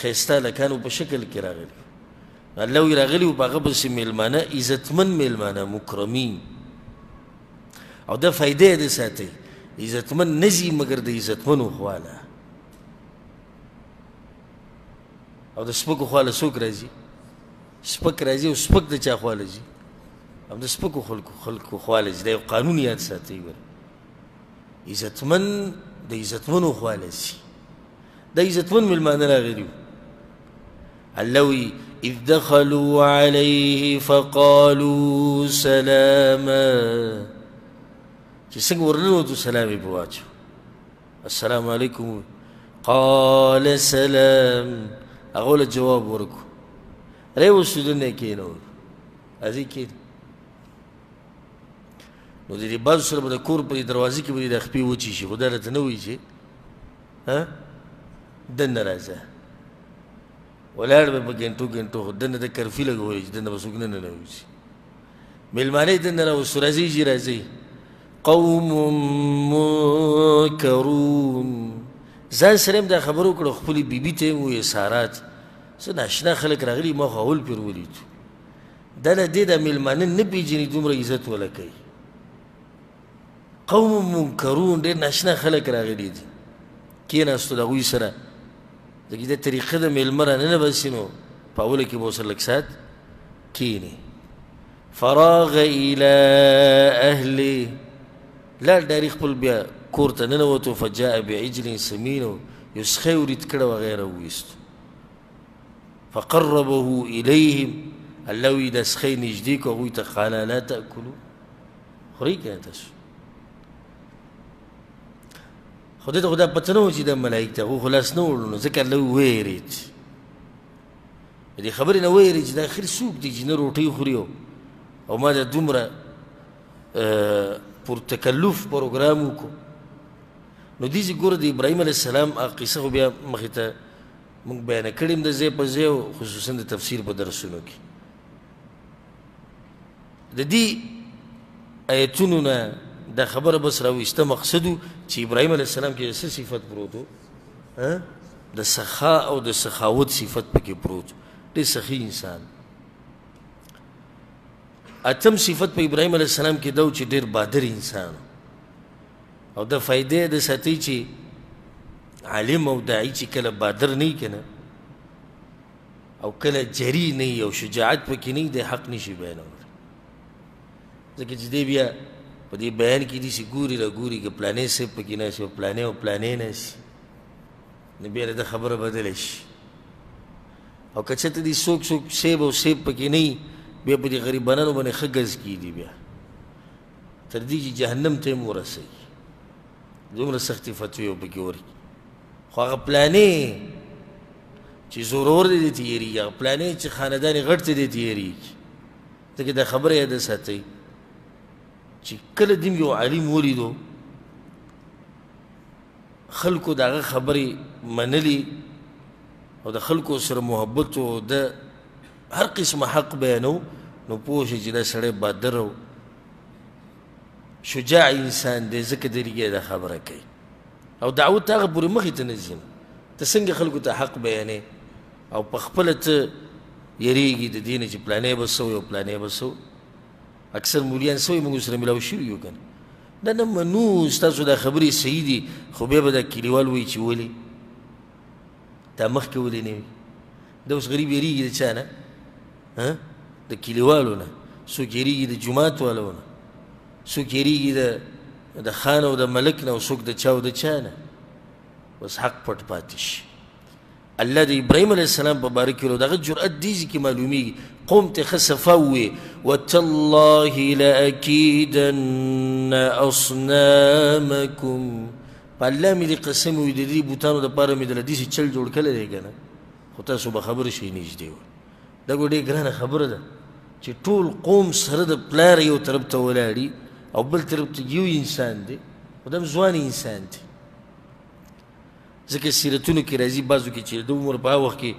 ښایسته هلکانو په شکل کې راغلي الله وی راغلی و په هغه پسې میلمانه عزتمن میلمانه مکرمین او دا فایده یې د ساتئ عزتمن نه ځي مګر د عزتمنو خواله او د سپکو خواله څوک راځي سپک راځي او سپک د چا خواله ځي او د سپکو خلکو خواله ځي دا یو قانون یاد ساتئ عزتمن د عزتمنو خواله ځي دا عزتمن میلمانه راغلي و الله وی إذ دخلوا عليه فقالوا سلاما چې څنګه ورننوتو سلام یې په واچو السلام علیکم قال سلام هغه له جواب ورکړو راوستو دننه کېنولو ازې کېد نو د دې بعضو سره به د کور په دروازې کې به د خپې وچې شي خو دا راته نه وایي چې دننه راځه ولاړ به په ګنټو ګنټو خو دننه د کرفي لګولی چې دننه به څوک نه ننوځي میلمانه یې دننه راوستو راځئ چې راځئ قوم منکرون ځان سره هم دا خبره وکړه خپلې بیبي ته یې هم وویې سارات څه ناشنا خلک راغلي ما خو اول پرې ولیدو دا له دې دا میلمانه نه پېژني دومره عزت وله کوي قوم منکرون ډېر ناشنا خلک راغلي دي کېناستو د هغوی سره ځکه دا طریقه د میلمه راننه بسي نو په اوله کې به ورسره لږ ساعت کښېني فراغ الى اهلې لاړ ډاري خپل بیا کور ته ننوتو فجاء بعجل سمین یو سخی ورید کړه و هغه یې راوویستو فقربه الیهم الله وی دا سخی نږدې کړو هغوی ته قال لا تأکلو خورئ که نه تاسو خو دې ته خو دا پته نه و چې دا ملایک ته هغو خو لاس نه وړو نو ځکه الله وویرېد د دې خبرې نه وویرېد چې دا اخر څوک دی چې نه روټۍ خوري او ما دا دومره پر تکلف پروګرام وکړو نو داسې ګوره د ابراهیم علیه السلام هغه قصه خو بیا مخې ته موږ بیانه کړې هم د ځای په ځای او خصوصا د تفسیر په درسونو کې د دې آیتونو نه دا خبره بس راویسته مقصد و چې ابراهیم علیه السلام کې څه صفت پروت و د سخا او د سخاوت صفت پکې پروت ډېر سخي انسان اتم صفت په ابراهیم علیه السلام کې دا و چې ډېر بادر انسان او د فایدې د ساتي چې عالم او داعي چې کله بادر نه وي که نه او کله جري نه وي او شجاعت پکې نه وي د حق نشي بیانولی ځکه چې دی بیا په دې بیان کې داسې ګوري را ګوري که پلانې صاحب پکې ناست او پلانې او پلانې ناست نو بیا د خبره بدله شي او که چېرته دې څوک صیب او صیب پکې نه وي بیا په دې غریبانانو باندې ښه ګز کېږي بیا تر دې چې جهنم ته یې ورسوي دومره سختې فتوې به پکې ورکړي خو هغه پلانې چې زورور دی دې تېرېږي هغه پلانې چې خاندان یې غټ دی دې تېرېږي ځکه دا خبره یاده ساتئ چې کله دیم یو عالم ولیدو خلکو د هغه خبرې منلي او د خلکو سره محبت او د هر قسمه حق بیانو نو پوه شي چې دا سړی بادر او شجاع انسان دی ځکه درېږي دا خبره کوي او دعوت ته هغه پورې مخې ته نه ځي ته څنګه خلکو ته حق بیانې او په خپله ته یریږي د دې نه چې پلانی به څه او پلانی به څه اکثر مولیان څه وایي موږ سره میلاو شوي یو که نه دا نه منو ستاسو دا خبرې صحیح دي خو بیا به دا کلیوال وایي چې ولې دا مخکې ولې نه وي دا اوس غریب یریږي د چا نه د کلیوالو نه څوک یریږي د جومات والو نه څوک یریږي د خان او د ملک نه او څوک د چا او د چا نه بس حق پټ پاتې شي الله د ابراهیم علیه السلام په باره کې دغه جرأت دې ځکې معلومیږي قوم ته ښه صفا ووایي وتالله لأکیدن اصنامکم په الله مې دې قسم وي د دې بوتانو دپاره مې دله داسې چل جوړ کړی دی که نه خو تاسو به خبره شئ نږدې وي دا خو ډېره ګرانه خبره ده چې ټول قوم سره د پلار یو طرف ته ولاړي او بل طرف ته یو انسان دی خو دا ځوان انسان دی ځکه سیرتونو کې راځي بعضو کې چې د عمر په هغه وخت کې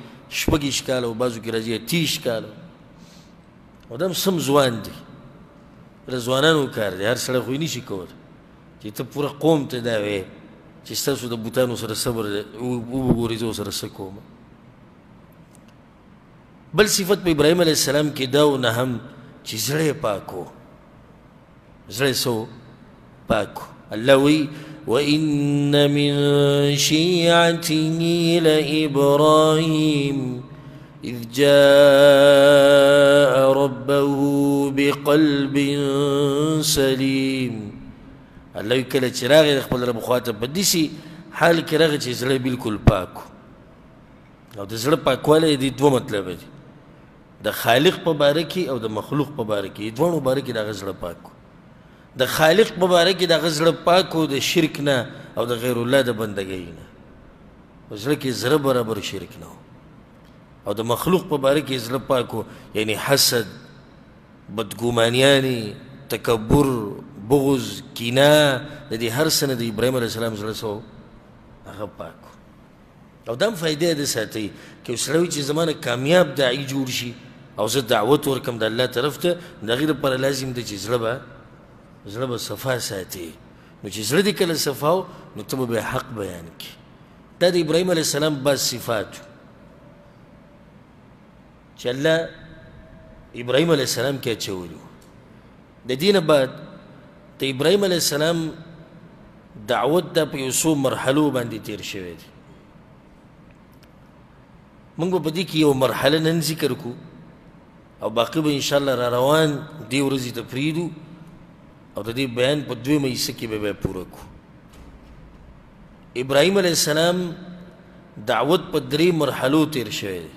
شپږ کاله او بعضو کې راځي 30 کاله او دا هم سم ځوان دی د ځوانانو کار دی هر سړی خو یې نشي کولی چې ته پوره قوم ته دا وایې چې ستاسو د بوتانو سره صبر وګورئ زه ورسره څه کوم بل صفت په ابراهیم علیه السلام کې دا و نه هم چې زړه یې پاک و زړه یې څه پاک و الله وایي وإن من شيعته لإبراهيم إذ جاء ربه بقلب سليم الله کله چې راغی د خپل رب خواته په داسې حال کې راغی چې زړه بلکل پاک او د زړه پاکوالی د دوه مطلبه دي د خالق په باره کې او د مخلوق په باره کې دواړو باره کې د هغه زړه پاک د خالق په باره کې د هغه زړه پاک و د شرک نه او د غیر الله د بندګۍ نه په زړه کې ذره برابر شرک نه او د مخلوق په باره کې زړه پاک و یعنی حسد بدګمانیانې تکبر بغض کینه د دې هر څه نه د ابراهیم علیه السلام زړه څه هغه پاک او دا هم فایده ده ساتئ که یو سړی وي چې زما نه کامیاب داعي جوړ شي او زه دعوت ورکړم د الله طرف ته د هغې دپاره لازم ده چې زړه به صفا ساتي نو چې زړه دې کله صفا و نو ته به بیا حق بیان کړي دا د ابراهیم علیه السلام بعض صفات چې الله ابراهیم علیه السلام کې اچولي وو د دې نه بعد د ابراهیم علیه السلام دعوت دا په یو څو مرحلو باندې تیر شوی دی موږ به په دې کې یو مرحله نن ذکر کړو او باقي به انشاءالله را روان دې ورځې ته پرېږدو او د دې بیان په دویمه حصه کې به بیا پوره کړو ابراهیم علیه السلام دعوت په 3 مرحلو تیر شوی دی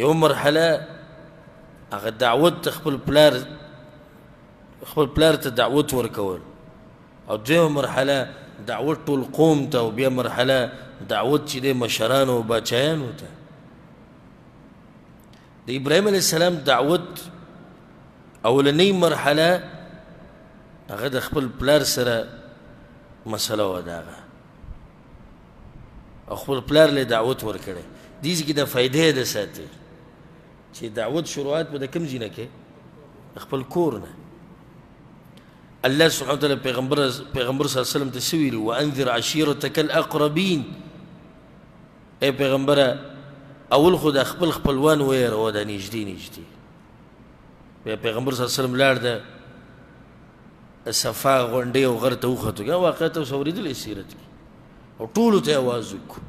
یو مرحله هغه دعوت خپل پلار ته دعوت ورکول او دویمه مرحله دعوت ټول قوم ته او بیا مرحله دعوت چې د مشرانو او باچایانو ته د ابراهیم علیه السلام دعوت اولنۍ مرحله هغه د خپل پلار سره مسله وه د هغه او خپل پلار له دعوت ورکړی دې ځکه د فایدې ده ساتي چې دعوت شروعات به د کوم ځای نه کې خپل کور نه الله سبحانه وتعالی پیغمبر صلی الله علیه وسلم ته څه ویلي وانذر عشیرتک الاقربین ای پیغمبره اول خو د خپل خپلوان ویروه دا نږدې نږدې بیا پیغمبر صلی الله علیه وسلم لاړ د صفا غونډۍ او غر ته وختو واقعه ته اوس اورېدلی سیرت کې او ټولو ته یې اواز وکړو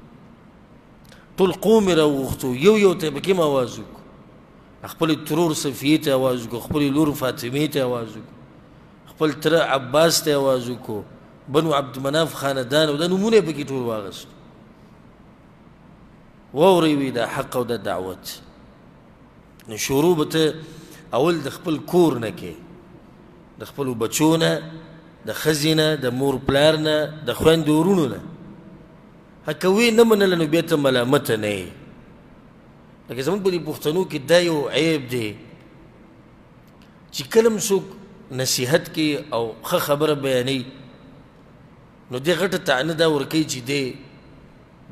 ټول قوم یې راوغوښتو یو یو ته یې پکې اواز وکړو خپل ترور صفیې ته اواز وکړو خپل لور فاطمې ته اواز وکړو خپل تره عباس ته اواز وکړو بنو عبدمناف خاندان او دا نومونه یې پکې ټول واغېستو واورئ وي دا حق او دا دعوت نو شروع به ته اول د خپل کور نه کې د خپلو بچو نه د ښځې نه د مور پلار نه د خویندو ورونو نه که وی نه منله نو بیا ته ملامته نه یې لکه زموږ په دې پښتنو کې دا یو عیب دی چې کله هم څوک نصیحت کوي او ښه خبره بیانوي نو دې غټه طعنه دا ورکوي چې دی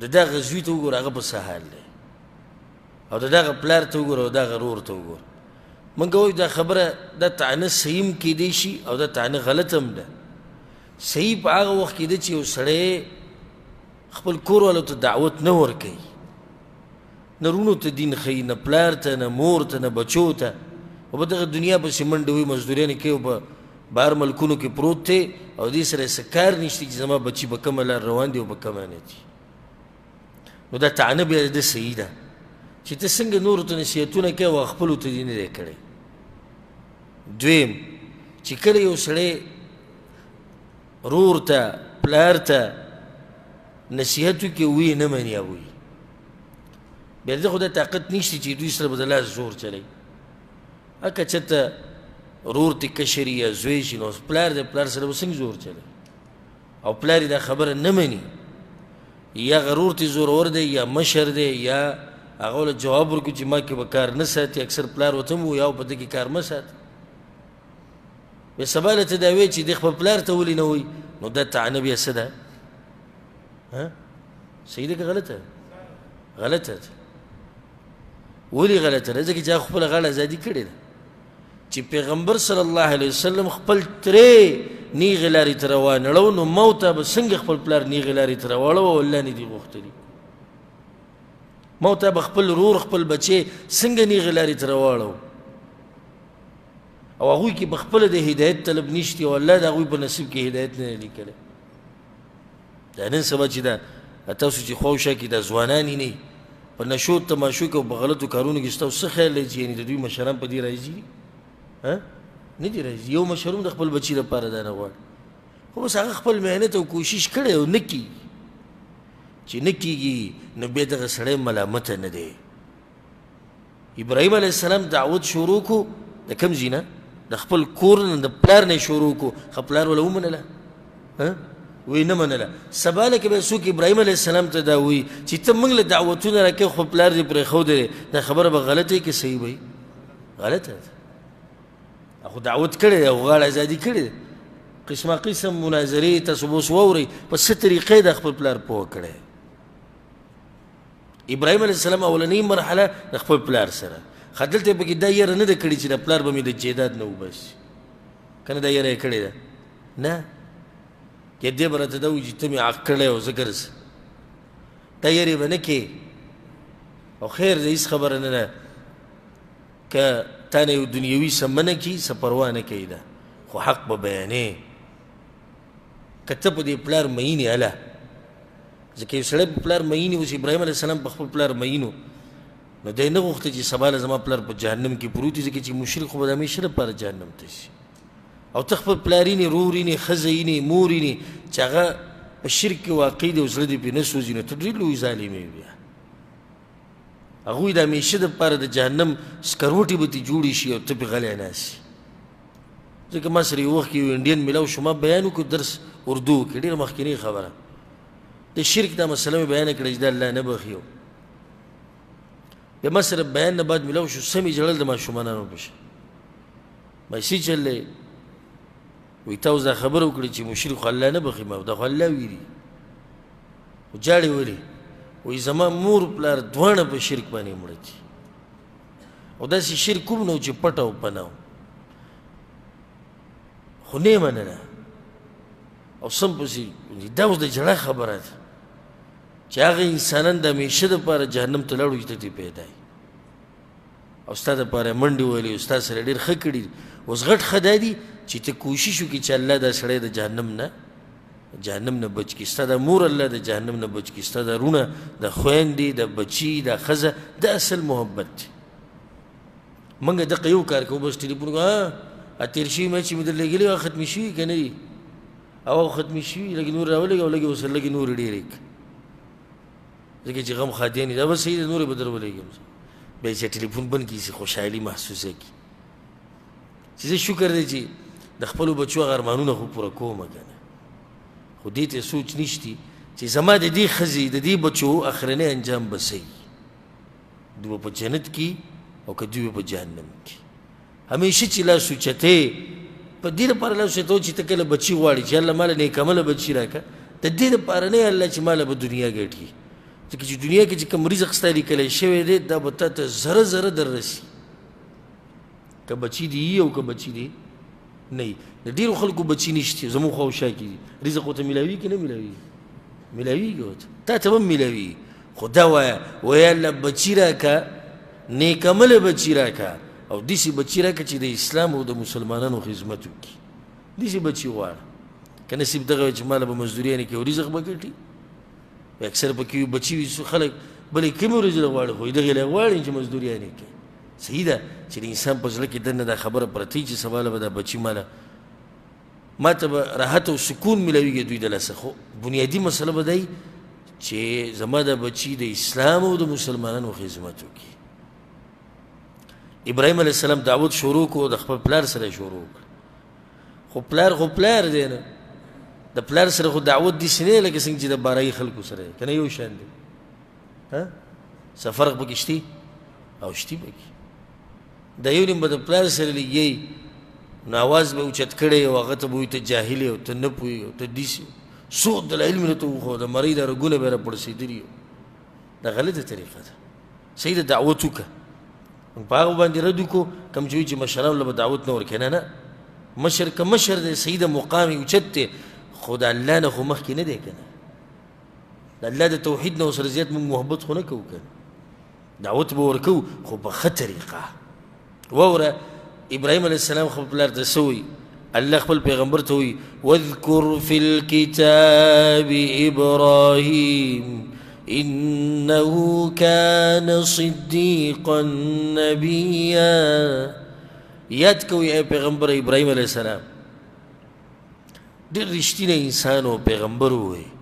د دغه زوی ته وګوره هغه په څه حال دی او د دغه پلار ته وګوره او دغه رور ته وګوره موږ وایو دا خبره دا طعنه صحیح هم کیدی شي او دا طعنه غلط هم ده صحیح په هغه وخت کې ده چې یو سړی خپل کور والو ته دعوت نه ورکوي نه رونو ته دین ښیي نه پلار ته نه مور ته نه بچو ته او په دغه دنیا پسې منډې وي مزدوریانې کوي او په بهر ملکونو کې پروت دی او دې سره یې څه کار نشته چې زما بچي به کومه لار روان دي او په کومه نه دي نو دا طعنه بیا د صحیح ده چې ته څنګه نورو ته نصیحتونه کوې او خپلو ته دې نه دی کړی دویم چې کله یو سړی رور ته پلار ته نصیحت وکړي ویې نه مني او وي بیا د خو دا طاقت نشته چې دوی سره به د لاس زور چلی که چېرته رور ته کشر یا زوی شي نو پلار دی پلار سره به څنګه زور چلی او پلار یې دا خبره نه مني یا غرور ته زورور دی یا مشر دی یا هغه له جواب ورکړو چې ما کې به کار نه ساتي اکثر پلار ورته هم یا په ده کې کار مه ساتي بیا سبا له ته دا وایي چې دی خپل پلار ته ولې نه وایي نو دا طعنه بیا څه ده صحیح ده که غلطه غلطه ده ولې غلطه ده ځکه چې هغه خپله غاړه ازادي کړې ده چې پیغمبر صلی الله علیه وسلم خپل ترې نیغې لارې ته روانړو نو موته به څنګه خپل پلار نیغې لارې ته راوړو او الله نه دي غوښتلي موته به خپل رور خپل بچې څنګه نیغې لارې ته راوړو او هغوی کې په خپله د هدایت طلب نشتی او الله د هغوی په نصیب کې هدایت نه لیکلی دا نن سبا چې دا تاسو چې خواوشا کې دا ځوانان یې نه په نشو تماشو کې او په غلطو کارونو کې ستاسو څه خیال دی چې یعنې د دوی مشران په دې راځي نه دي راځي یو مشر هم د خپل بچي لپاره دا نه غواړي خو بس هغه خپل محنت او کوشش کړی او نه کېږي چې نه کېږي نو بیا دغه سړی ملامته نه دی ابراهیم علیه السلام دعوت شروع کو د کوم ځای نه د خپل کور نه د پلار نه شروع کو خو پلار وله ومنله وی نه منله سبا له کې به څوک ابراهیم علیه السلام ته دا وایي چې ته موږ له دعوتونه راکوې خو پلار دې پرېښودی دا خبره به غلطه وي که صحیح به وي غلطه ده خو دعوت کړی دی او غاړه ازادي کړې ده قسمه قسم مناظرې تاسو به اوس واورئ په څه طریقې د خپل پلار پوه کړی ابراهیم علیه السلام اولنۍ مرحله د خپل پلار سره خو دلته یې پکې دا یره نه ده کړې چې د پلار به مې د جیداد نه وباسي که نه دا یره یې کړې ده نه که دې به راته دا وایي چې ته مې عق کړی او زه ګرځه دا یرې به نه کې او خیر د هېڅ خبره نه ده که تا نه یو دنیوي څه منع کړي څه پروا نه کوي ده خو حق به بیانې که ته په دې پلار مین یې هله ځکه یو سړی په پلار مین اوس ابراهیم علیه السلام په خپل پلار مین نو دی نه غوښته چې سبا له زما پلار په جهنم کې پروت وي ځکه چې مشرک خو به د همیشه لپاره جهنم ته شي او ته خپل پلار یې رور یې ښځه یې مور یې چې هغه په شرک کې واقع دی او زړه دې پرې نه سوځي نو ته ډېر لوی ظالم یې بیا هغوی د همیشه دپاره د جهنم سکروټې به ترې جوړې شي او ته پرې غلی ناست ځکه ما سره یو وخت کې یو انډین میلاو شو ما بیان وکړو درس اردو کې ډېره مخکینۍ خبره د شرک دا مسله مې بیانه کړه چې دا الله نه بخي بیا ما سره بیان نه بعد میلاو شو سمې ژړل د ماشومانانو په شان ما څه چل دی وایي تا اوس دا خبره وکړې چې مشرک خو الله نه بخي ما دا خو الله ویلي خو جاړې ولې وایي زما مور پلار دواړه په شرک باندې مړه دي او داسې شرک کوم نه و چې پټ او پناه خو نه یې منله او سم پسې دا اوس د جړه خبره ده چې هغه انسانان د همیشه دپاره جهنم ته لاړو چې ته ترې پیدا یې او ستا دپاره منډې ویلې او ستا سره ډېر ښه کړي اوس غټ ښه دا دي چې ته کوشش وکړي چې الله دا سړی د جهنم نه بچ کړي ستا د مور الله د جهنم نه بچ کړي ستا د رونه د خویندې د بچي د ښځه د اصل محبت دی موږ دقه یو کار کوو بس ټلیفون کوو تېر شوي ما چې مې در لېږلي هغه ختمې شوي که نه دي او ختمې شوي لږې نور راولېږه او لږې ورسره لږې نورې ډېرې کړه ځکه چې غم خادیان دي دا به صحیح ده نورې به در ولېږم بیا چې ټلیفون بند کړي خوشحالي محسوسه کړي چې زه شکر دی چې د خپلو بچو هغه ارمانونه خو پوره کوم که نه خو دې ته سوچ نشتی چې زما د دې ښځې د دې بچو اخرنی انجام به څه وي دوی به په جنت کې او که دوی به په جهنم کې همیشه چې لاس اوچتې په دې لپاره لاس اوچتو چې ته کله بچي غواړي چې الله ماله نیکعمله بچي راکړه د دې لپاره نه الله چې ماله به دنیا ګټي ځکه چې دنیا کې چې کوم رزق ستا لیکلی شوی دی دا به تا ته زره زره در رسي که بچي دي او که بچي دي نه وي د ډېرو خلکو بچي نشته زموږ خواوشا کې دي رزق ورته میلاوي که نه میلاوي میلاویږي ورته تا ته به هم میلاوي خو دا وایه وایه الله بچي راکه نیک عمله بچي راکه او داسې بچي راکه چې د اسلام او د مسلمانانو خدمت وکړي داسې بچي غواړه که نصیب دغه وی چې ماله به مزدوریانې کوي او رزق به ګټي اکثر پکې وي بچي وي خلک بلې کمې ورځې له غواړي خو دغې له غواړي چې مزدوریانې کوي صحیح ده چې د انسان په زړه کې دننه دا خبره پرته وي چې سبا له به دا بچي ماله ما ته به راحت او سکون میلاویږي دوی د لاسه خو بنیادي مسله به دی چې زما دا بچي د اسلام او د مسلمانانو خدمت وکړي ابراهیم علیه السلام دعوت شروع کړو د خپل پلار سره شروع کړ خو پلار دی نه د پلار سره خو دعوت داسې نه لکه څنګه چې د بارایي خلکو سره که نه یو شان دی څه فرق پکې شته او شته پکې د یو نیم به د پلار سره لګي نو اواز به اوچت کړی او هغه ته به وایي ته جاهل یې او ته نه پوهېږي او ته داسې څو دلایل مې راته وښود د مرۍ دا رګونه به یې راپړسېدلي دا غلطه طریقه ده صحیح ده دعوت وکړه موږ په هغه باندې رد وکړو کوم چې وایي چې مشرانو له به دعوت نه ورکوي نه مشر که مشر دی صحیح ده مقام یې اوچت دی خو د الله نه خو مخکې نه دی که نه د الله د توحید نه ورسره زیات موږ محبت خو نه کوو که دعوت به ورکوو خو په ښه طریقه واوره ابراهیم علیه السلام خپل پلار ته څه وایي الله خپل پیغمبر ته وایي واذکر فی الکتاب ابراهیم انه کان صدیقا نبیا یاد کوئ ای پیغمبر ابراهیم علیه السلام ډېر رښتینی انسان و پیغمبر ووایي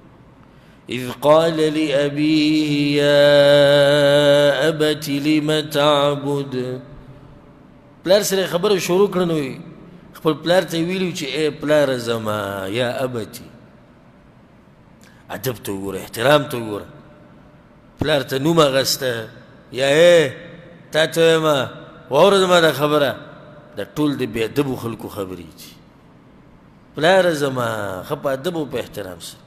اذ قال لأبيه يا أبت لم تعبد پلار سره خبره شروع کړه نو خپل پلار ته ویلو چې ای پلار زما یا ابتي ادب ته وګوره احترام ته وګوره پلار ته نوم اخسته یا تا ته وایم واوره زما دا خبره دا ټول د بې ادبو خلکو خبرې دي پلار زما ښه په ادب او په احترام سره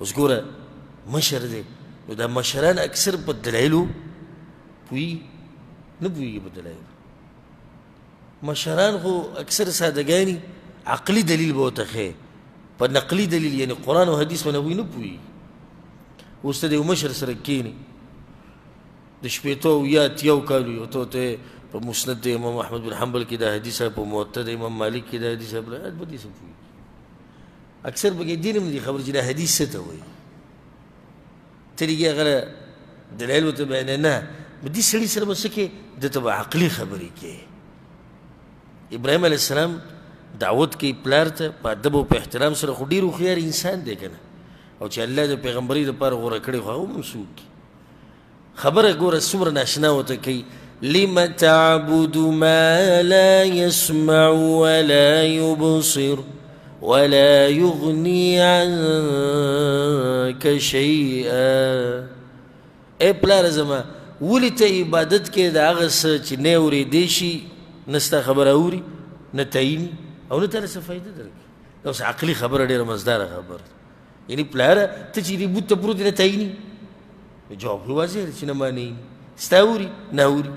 اوس ګوره مشر دی نو دا مشران اکثر په دلایلو پوهېږي نه پوهېږي په دلایلو مشران خو اکثر سادهګاني عقلي دلیل به ورته ښیي په نقلي دلیل یعنی قرآن او حدیث باندې هغوی نه پوهېږي اوس ته د یو مشر سره کښېني د شپېتو او یا اتیاو کالو یو ته په مسند د امام احمد بن حنبل کې دا حدیث په موطا د امام مالک کې دا حدیث په دې څه پوهېږي اکثر پکې دین هم دي خبر چې دا حدیث څه ته وایي ته لږې هغه دلایل ورته بیانوي نه دې سړي سره به څه کې ده ته به عقلي خبرې کوي ابراهیم علیه السلام دعوت کوي پلار ته په ادب او په احترام سره خو ډېر هوښیار انسان دی که نه او چې الله د پیغمبرۍ دپاره غوره کړی خو هغه هم څوک خبره ګوره څومره ناشنا ورته کوي لم تعبد ما لا يسمع ولا يبصر ولا يغني عنك شيئا ای پلار زما ولې ته عبادت کې د هغه څه چې نه اورېدی شي نه ستا خبره اوري نه تعیني او نه تاله څه فایده درکوي دا اوس عقلي خبره ډېره مزداره خبره یعنې پلاره ته چې دې بوت ته پروت نه تعیني جواب خو واضح دی چې نه مانعیني ستا اوري نه اوري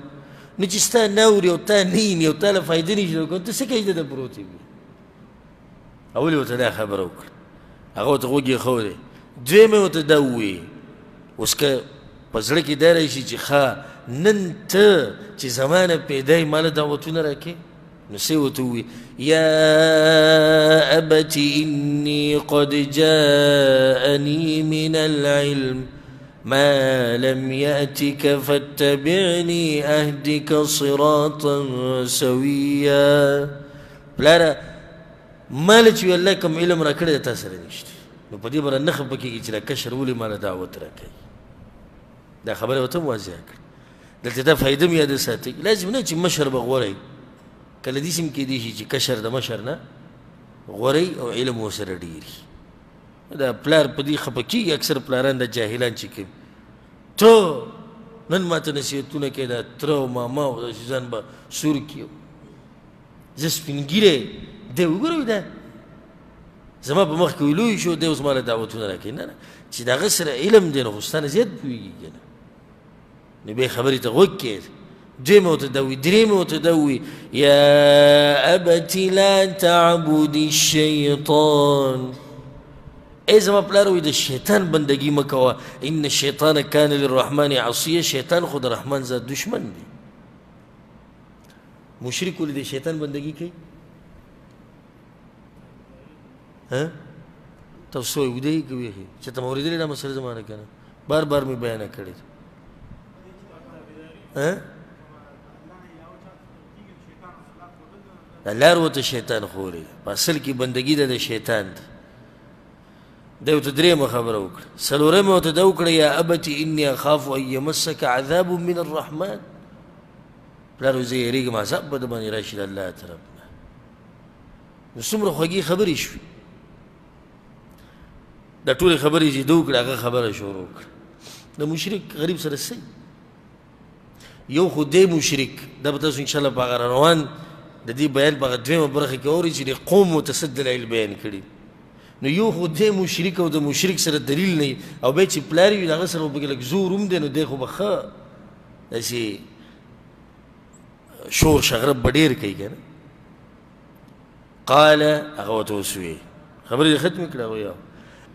نو چې ستا نه اوري او تا نه ییني او تاله فایده نه شي درکولی ته څه کوې دته پروت وي اول یې ورته دا خبره وکړه هغه ورته غوږ یې ښودی دویم یې ورته دا ووایي اوس که په زړه کې دا راشي چې ښه نن ته چې زما نه پیدا یې ما له دعوتونه راکړې نو څه یې ورته ووایي یا ابت اني قد جاءني من العلم ما لم يأتك فاتبعني أهدك صراطا سويا پلاره ماله چې الله کوم علم را کړی د تا سره نشته نو په دې به رانه خفه کېږي چې دا کشر ولې ماله دعوت راکوي دا خبره ورته هم واضحه کړه دلته دا فایده م یاده ساتئ لازم نه چې مشر به غوره وي کله داسې هم کېدی شي چې کشر د مشر نه غوره او علم ورسره ډېر دا پلار په دې خفه کېږي اکثر پلاران د جاهلان چې کوي ته نن ماته نصیحتونه کوي دا تره او ماما او داسې ځان به سور کړي زه سپین ږیری دی وګوروي دا زما په مخ کې لوی شو دی اوس ما له دعوتونه راکوي نه چې د هغه سره علم دی نو خو ستا نه زیات پوهېږي که نه نو بیا خبرې ته غوږ کړې دویمه ورته دا ووایي درېیمه ورته دا ووایي یا ابت لا تعبد الشیطان ای زما پلار وایي د شیطان بندګي مه کوه، ان الشیطان کان للرحمن عصیه، شیطان خو د رحمان ذات دشمن دی. مشرک ولې د شیطان بندګي کوي؟ تاسو وایي ودې کوي چې ته مې اورېدلې دا مسله زما نه که نه بار بار مې بیانه کړې ده. لار ورته شیطان خوري، په اصل کې بندګي ده د شیطان ده. دی ورته درېیمه خبره وکړه. څلورمه ورته دا وکړه یا ابت اني اخاف ان یمسک عذاب من الرحمن، پلار زه یېرېږم عذاب به د باندې راشي د الله طرف نه. نو څومره خوږې خبرې شوې. دا ټولې خبرې چې ده وکړه هغه خبره شروع کړه د مشرک غریب سره څه یو خو دی مشرک. دا به تاسو انشاءالله په هغه روان د دې بیان په هغه دویمه برخه کې اورئ چې د قوم متصد دلایل بیان کړي. نو یو خو دی مشرک او د مشرک سره دلیل نه او بیا چې پلار وي د هغه سره به پکې لږ زور هم دی، نو دی خو به ښه داسې شور شغرب به ډېر کوي که نه. قال هغه ورته اوس ویې خبرې ختمې کړه. هغوی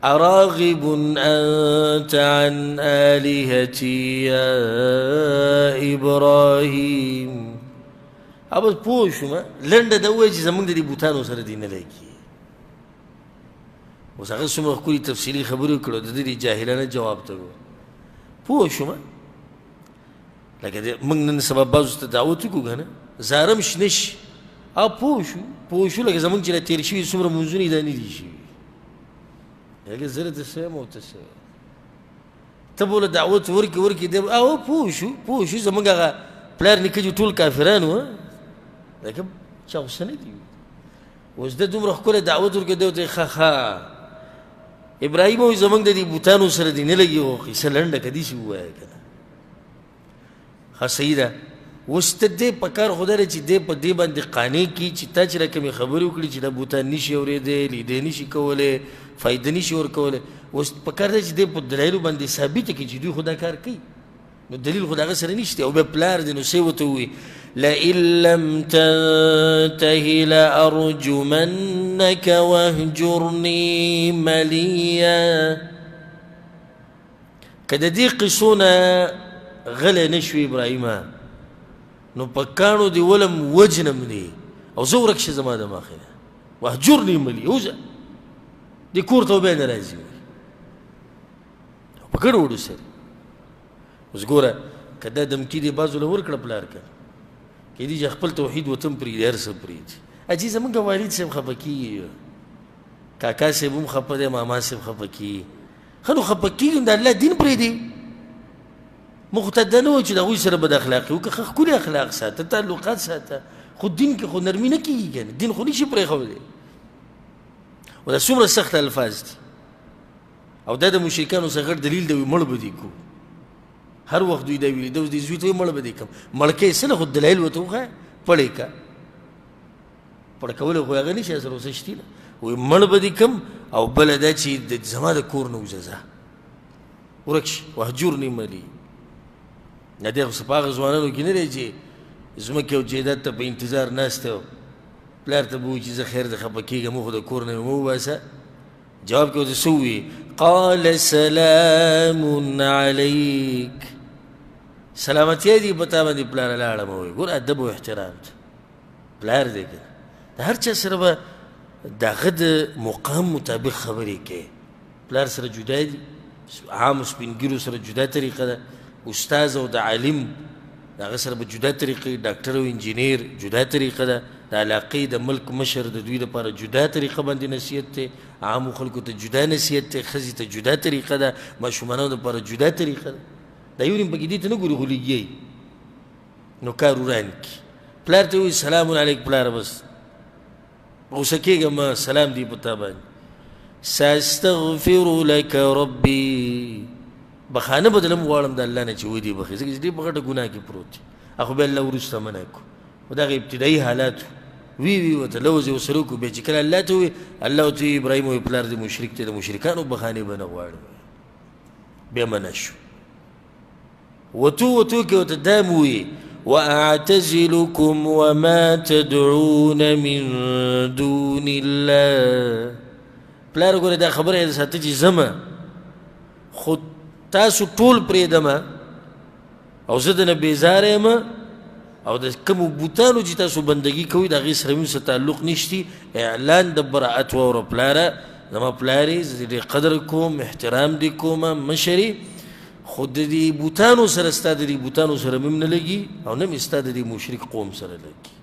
اراغب انت عن آلهتي يا ابراهيم. اب پوه شوم لنډه دا ووایي چې زمونږ د دې بوتانو سره دې نه لګي. اوس هغه څومره ښکلي تفصیلي خبرې وکړو د دې جاهلانه جواب ته پوه شوم. لکه موږ نن سبا بعضو ته دعوت وکړو که نه زارم شنه شي پوه شو لکه زمونږ چې تېر شوي څومره منځونه یې دا نه دي شوي. هغه زه ته څه یم او ته څه ته به له دعوت ورکې دی پوه شو زمونږ هغه پلار نیکه چې ټول کافران وه لکه چا خو څه نه دي. اوس ده دومره ښکلی دعوت ورکړي دی ورته ښه ابراهیم وایي زمونږ د دې بوتانو سره دې نه لګي خو قیصه لنډه که داسې ووایه که نه ښه صحیح ده. اوس ته دی په کار خو دا دی چې دی په دې باندې قانع کړي چې تا چې را کومې خبرې وکړي چې دا بوتان نشي اورېدی لیدی نشي کولی فایده نشي ورکولی. اوس په کار دی چې دی په دلایلو باندې ثابته کړي چې دوی خو دا کار کوي. نو دلیل خو د هغه سره نشته او بیا پلار دی نو څه ورته ووایي لئن لم تنته لأرجمنك واهجرني مليا. که د دې قصو نه غلی نه شوې ابراهیمه نو په کاڼو دې ولم وجنم دی او زه ورک شه زما دماغې نه واهجرني مليا. وځه دې کور ته بیا نه راځي په ګډو وډو سره. اوس ګوره که دا دمکي دې بعضو له ورکړه پلار که کیدای چې خپل توحید وطن پرېږدي هر څه پرېږدي. اجي زمونږ والد صاحب خفه کېږي کاکا صاحب هم خفه دی ماما صاحب خفه کېږي. ښه نو خفه کېږي د الله دین پرېږدي. موږ خو ته دا نه وایو چې د هغوی سره بد اخلاقي وکړه ښه ښکلي اخلاق ساته تعلقات ساته خو دین کې خو نرمي نه کېږي که نه دین خو نشي پرېښودی. او دا څومره سخت الفاظ دي او دا د مشرکانو څخه غټ دلیل دی مړ به دي کو هر وخت دوی دا ویلي ده اوس دې زوی ته وایي مړ به دې کړم مړ کې څه نه خو دلایل ورته وښایه پړې که پړه کولی خو هغه نشي سره اوس شتي نه وایي مړ به دې کړم او بله دا چې زما د کور نه وځه ځه ورک شي واهجرني ملي. نه دی خو څه په هغه ځوانانو کې نه دی چې ځمکې او جایداد ته په انتظار ناست دی پلار ته به وایي چې زه خیر د خفه کېږم خو د کور نه مې مه وباسه. جواب کې ورته څه ووایي قال سلام علیک سلامتیا دي په تا باندې پلاره لاړم وایي. ګوره ادب او احترام ته پلار دی که د هر چا سره به د هغه د مقام مطابق خبرې کوي. پلار سره جدا دي عام سپین ګیرو سره جدا طریقه ده استاذ او د عالم د هغه سره به جدا طریقه ډاکټر او انجینیر جدا طریقه ده د علاقې د ملک مشر د دوی لپاره جدا طریقه باندې نصیحت دی عامو خلکو ته جدا نصیحت دی ښځې ته جدا طریقه ده ماشومانو دپاره جدا طریقه ده. دا یو نیم پکې دې ته نه ګوري خو لګیایي نو کار وران کړي. پلار ته وایي سلام علیک پلاره بس غوسه کېږه مه سلام دی په تا باندې ساستغفر لك ربي بخانه بدلم غواړم د الله نه چې ودې بخي ځکه چې دې په غټه ګناه کې پروت دی اخو بیا الله وروسته منع کړو خو دغه ابتدایي حالات وی ورته لوز یې ورسره وکړو بیا چې کله الله ته ووایي الله ورته وایي ابراهیم وایي پلار دې مشرک دی د مشرکانو بخانې به نه غواړم بیا منع شو. وتو کې ورته دا م ووایي واعتزلكم وما تدعون من دون الله پلار ګوره دا خبره یې ساته چې زمه خو تاسو ټول پرېږدمه او زه دنه بېزاره یم او د کومو بوتانو چې تاسو بندګي کوئ د هغې سره مې څه تعلق نشتي اعلان د براعت واوره پلاره زما پلار یې زه ډېر قدر کوم احترام دې کومه مشرې خو د دې بوتانو سره ستا د دې بوتانو سره مې هم نه لګي او نه مې ستا د دې مشرک قوم سره لګي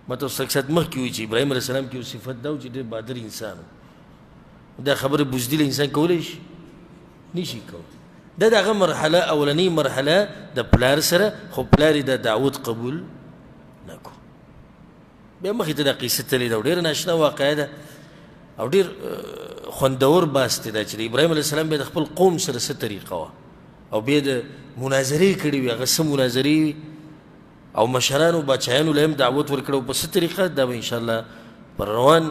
ما تاسو اکثر مخکې وایي چې ابراهیم علیه السلام کې یو صفت دا و چې ډېر بادر انسان و دا خبره بزدله انسان کولی شي نشي کولی دا د هغه مرحله اولنۍ مرحله د پلار سره خو پلار یې دا دعوت قبول نه کړو بیا مخکې ته دا قیصه تللې ده او ډېره ناشنا واقعه ده او ډېر خوندور باس دی دا چې د ابراهیم علیه السلام بیا د خپل قوم سره څه طریقه وه او بیا د مناظرې کړې وي هغه څه مناظرې وي او مشرانو باچایانو له هم دعوت ورکړه او په څه طریقه دا به انشاءالله پر روان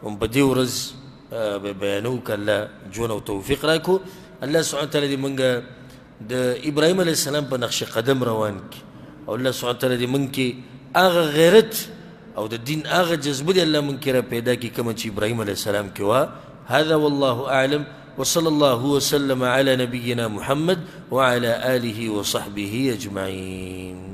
هم په دې ورځ به بیانو که الله جون او توفیق راکړو الله سبحانه وتعالی دې موږ د ابراهیم علیه السلام په نقش قدم روان کړي او الله سبحانه وتعالی دې موږ کې هغه غیرت او د دین هغه جذبه دې الله موږ کې را پیدا کړي کومه چې ابراهیم علیه السلام کې وه هذا والله اعلم وصلى الله وسلم على نبينا محمد وعلى آله وصحبه أجمعين.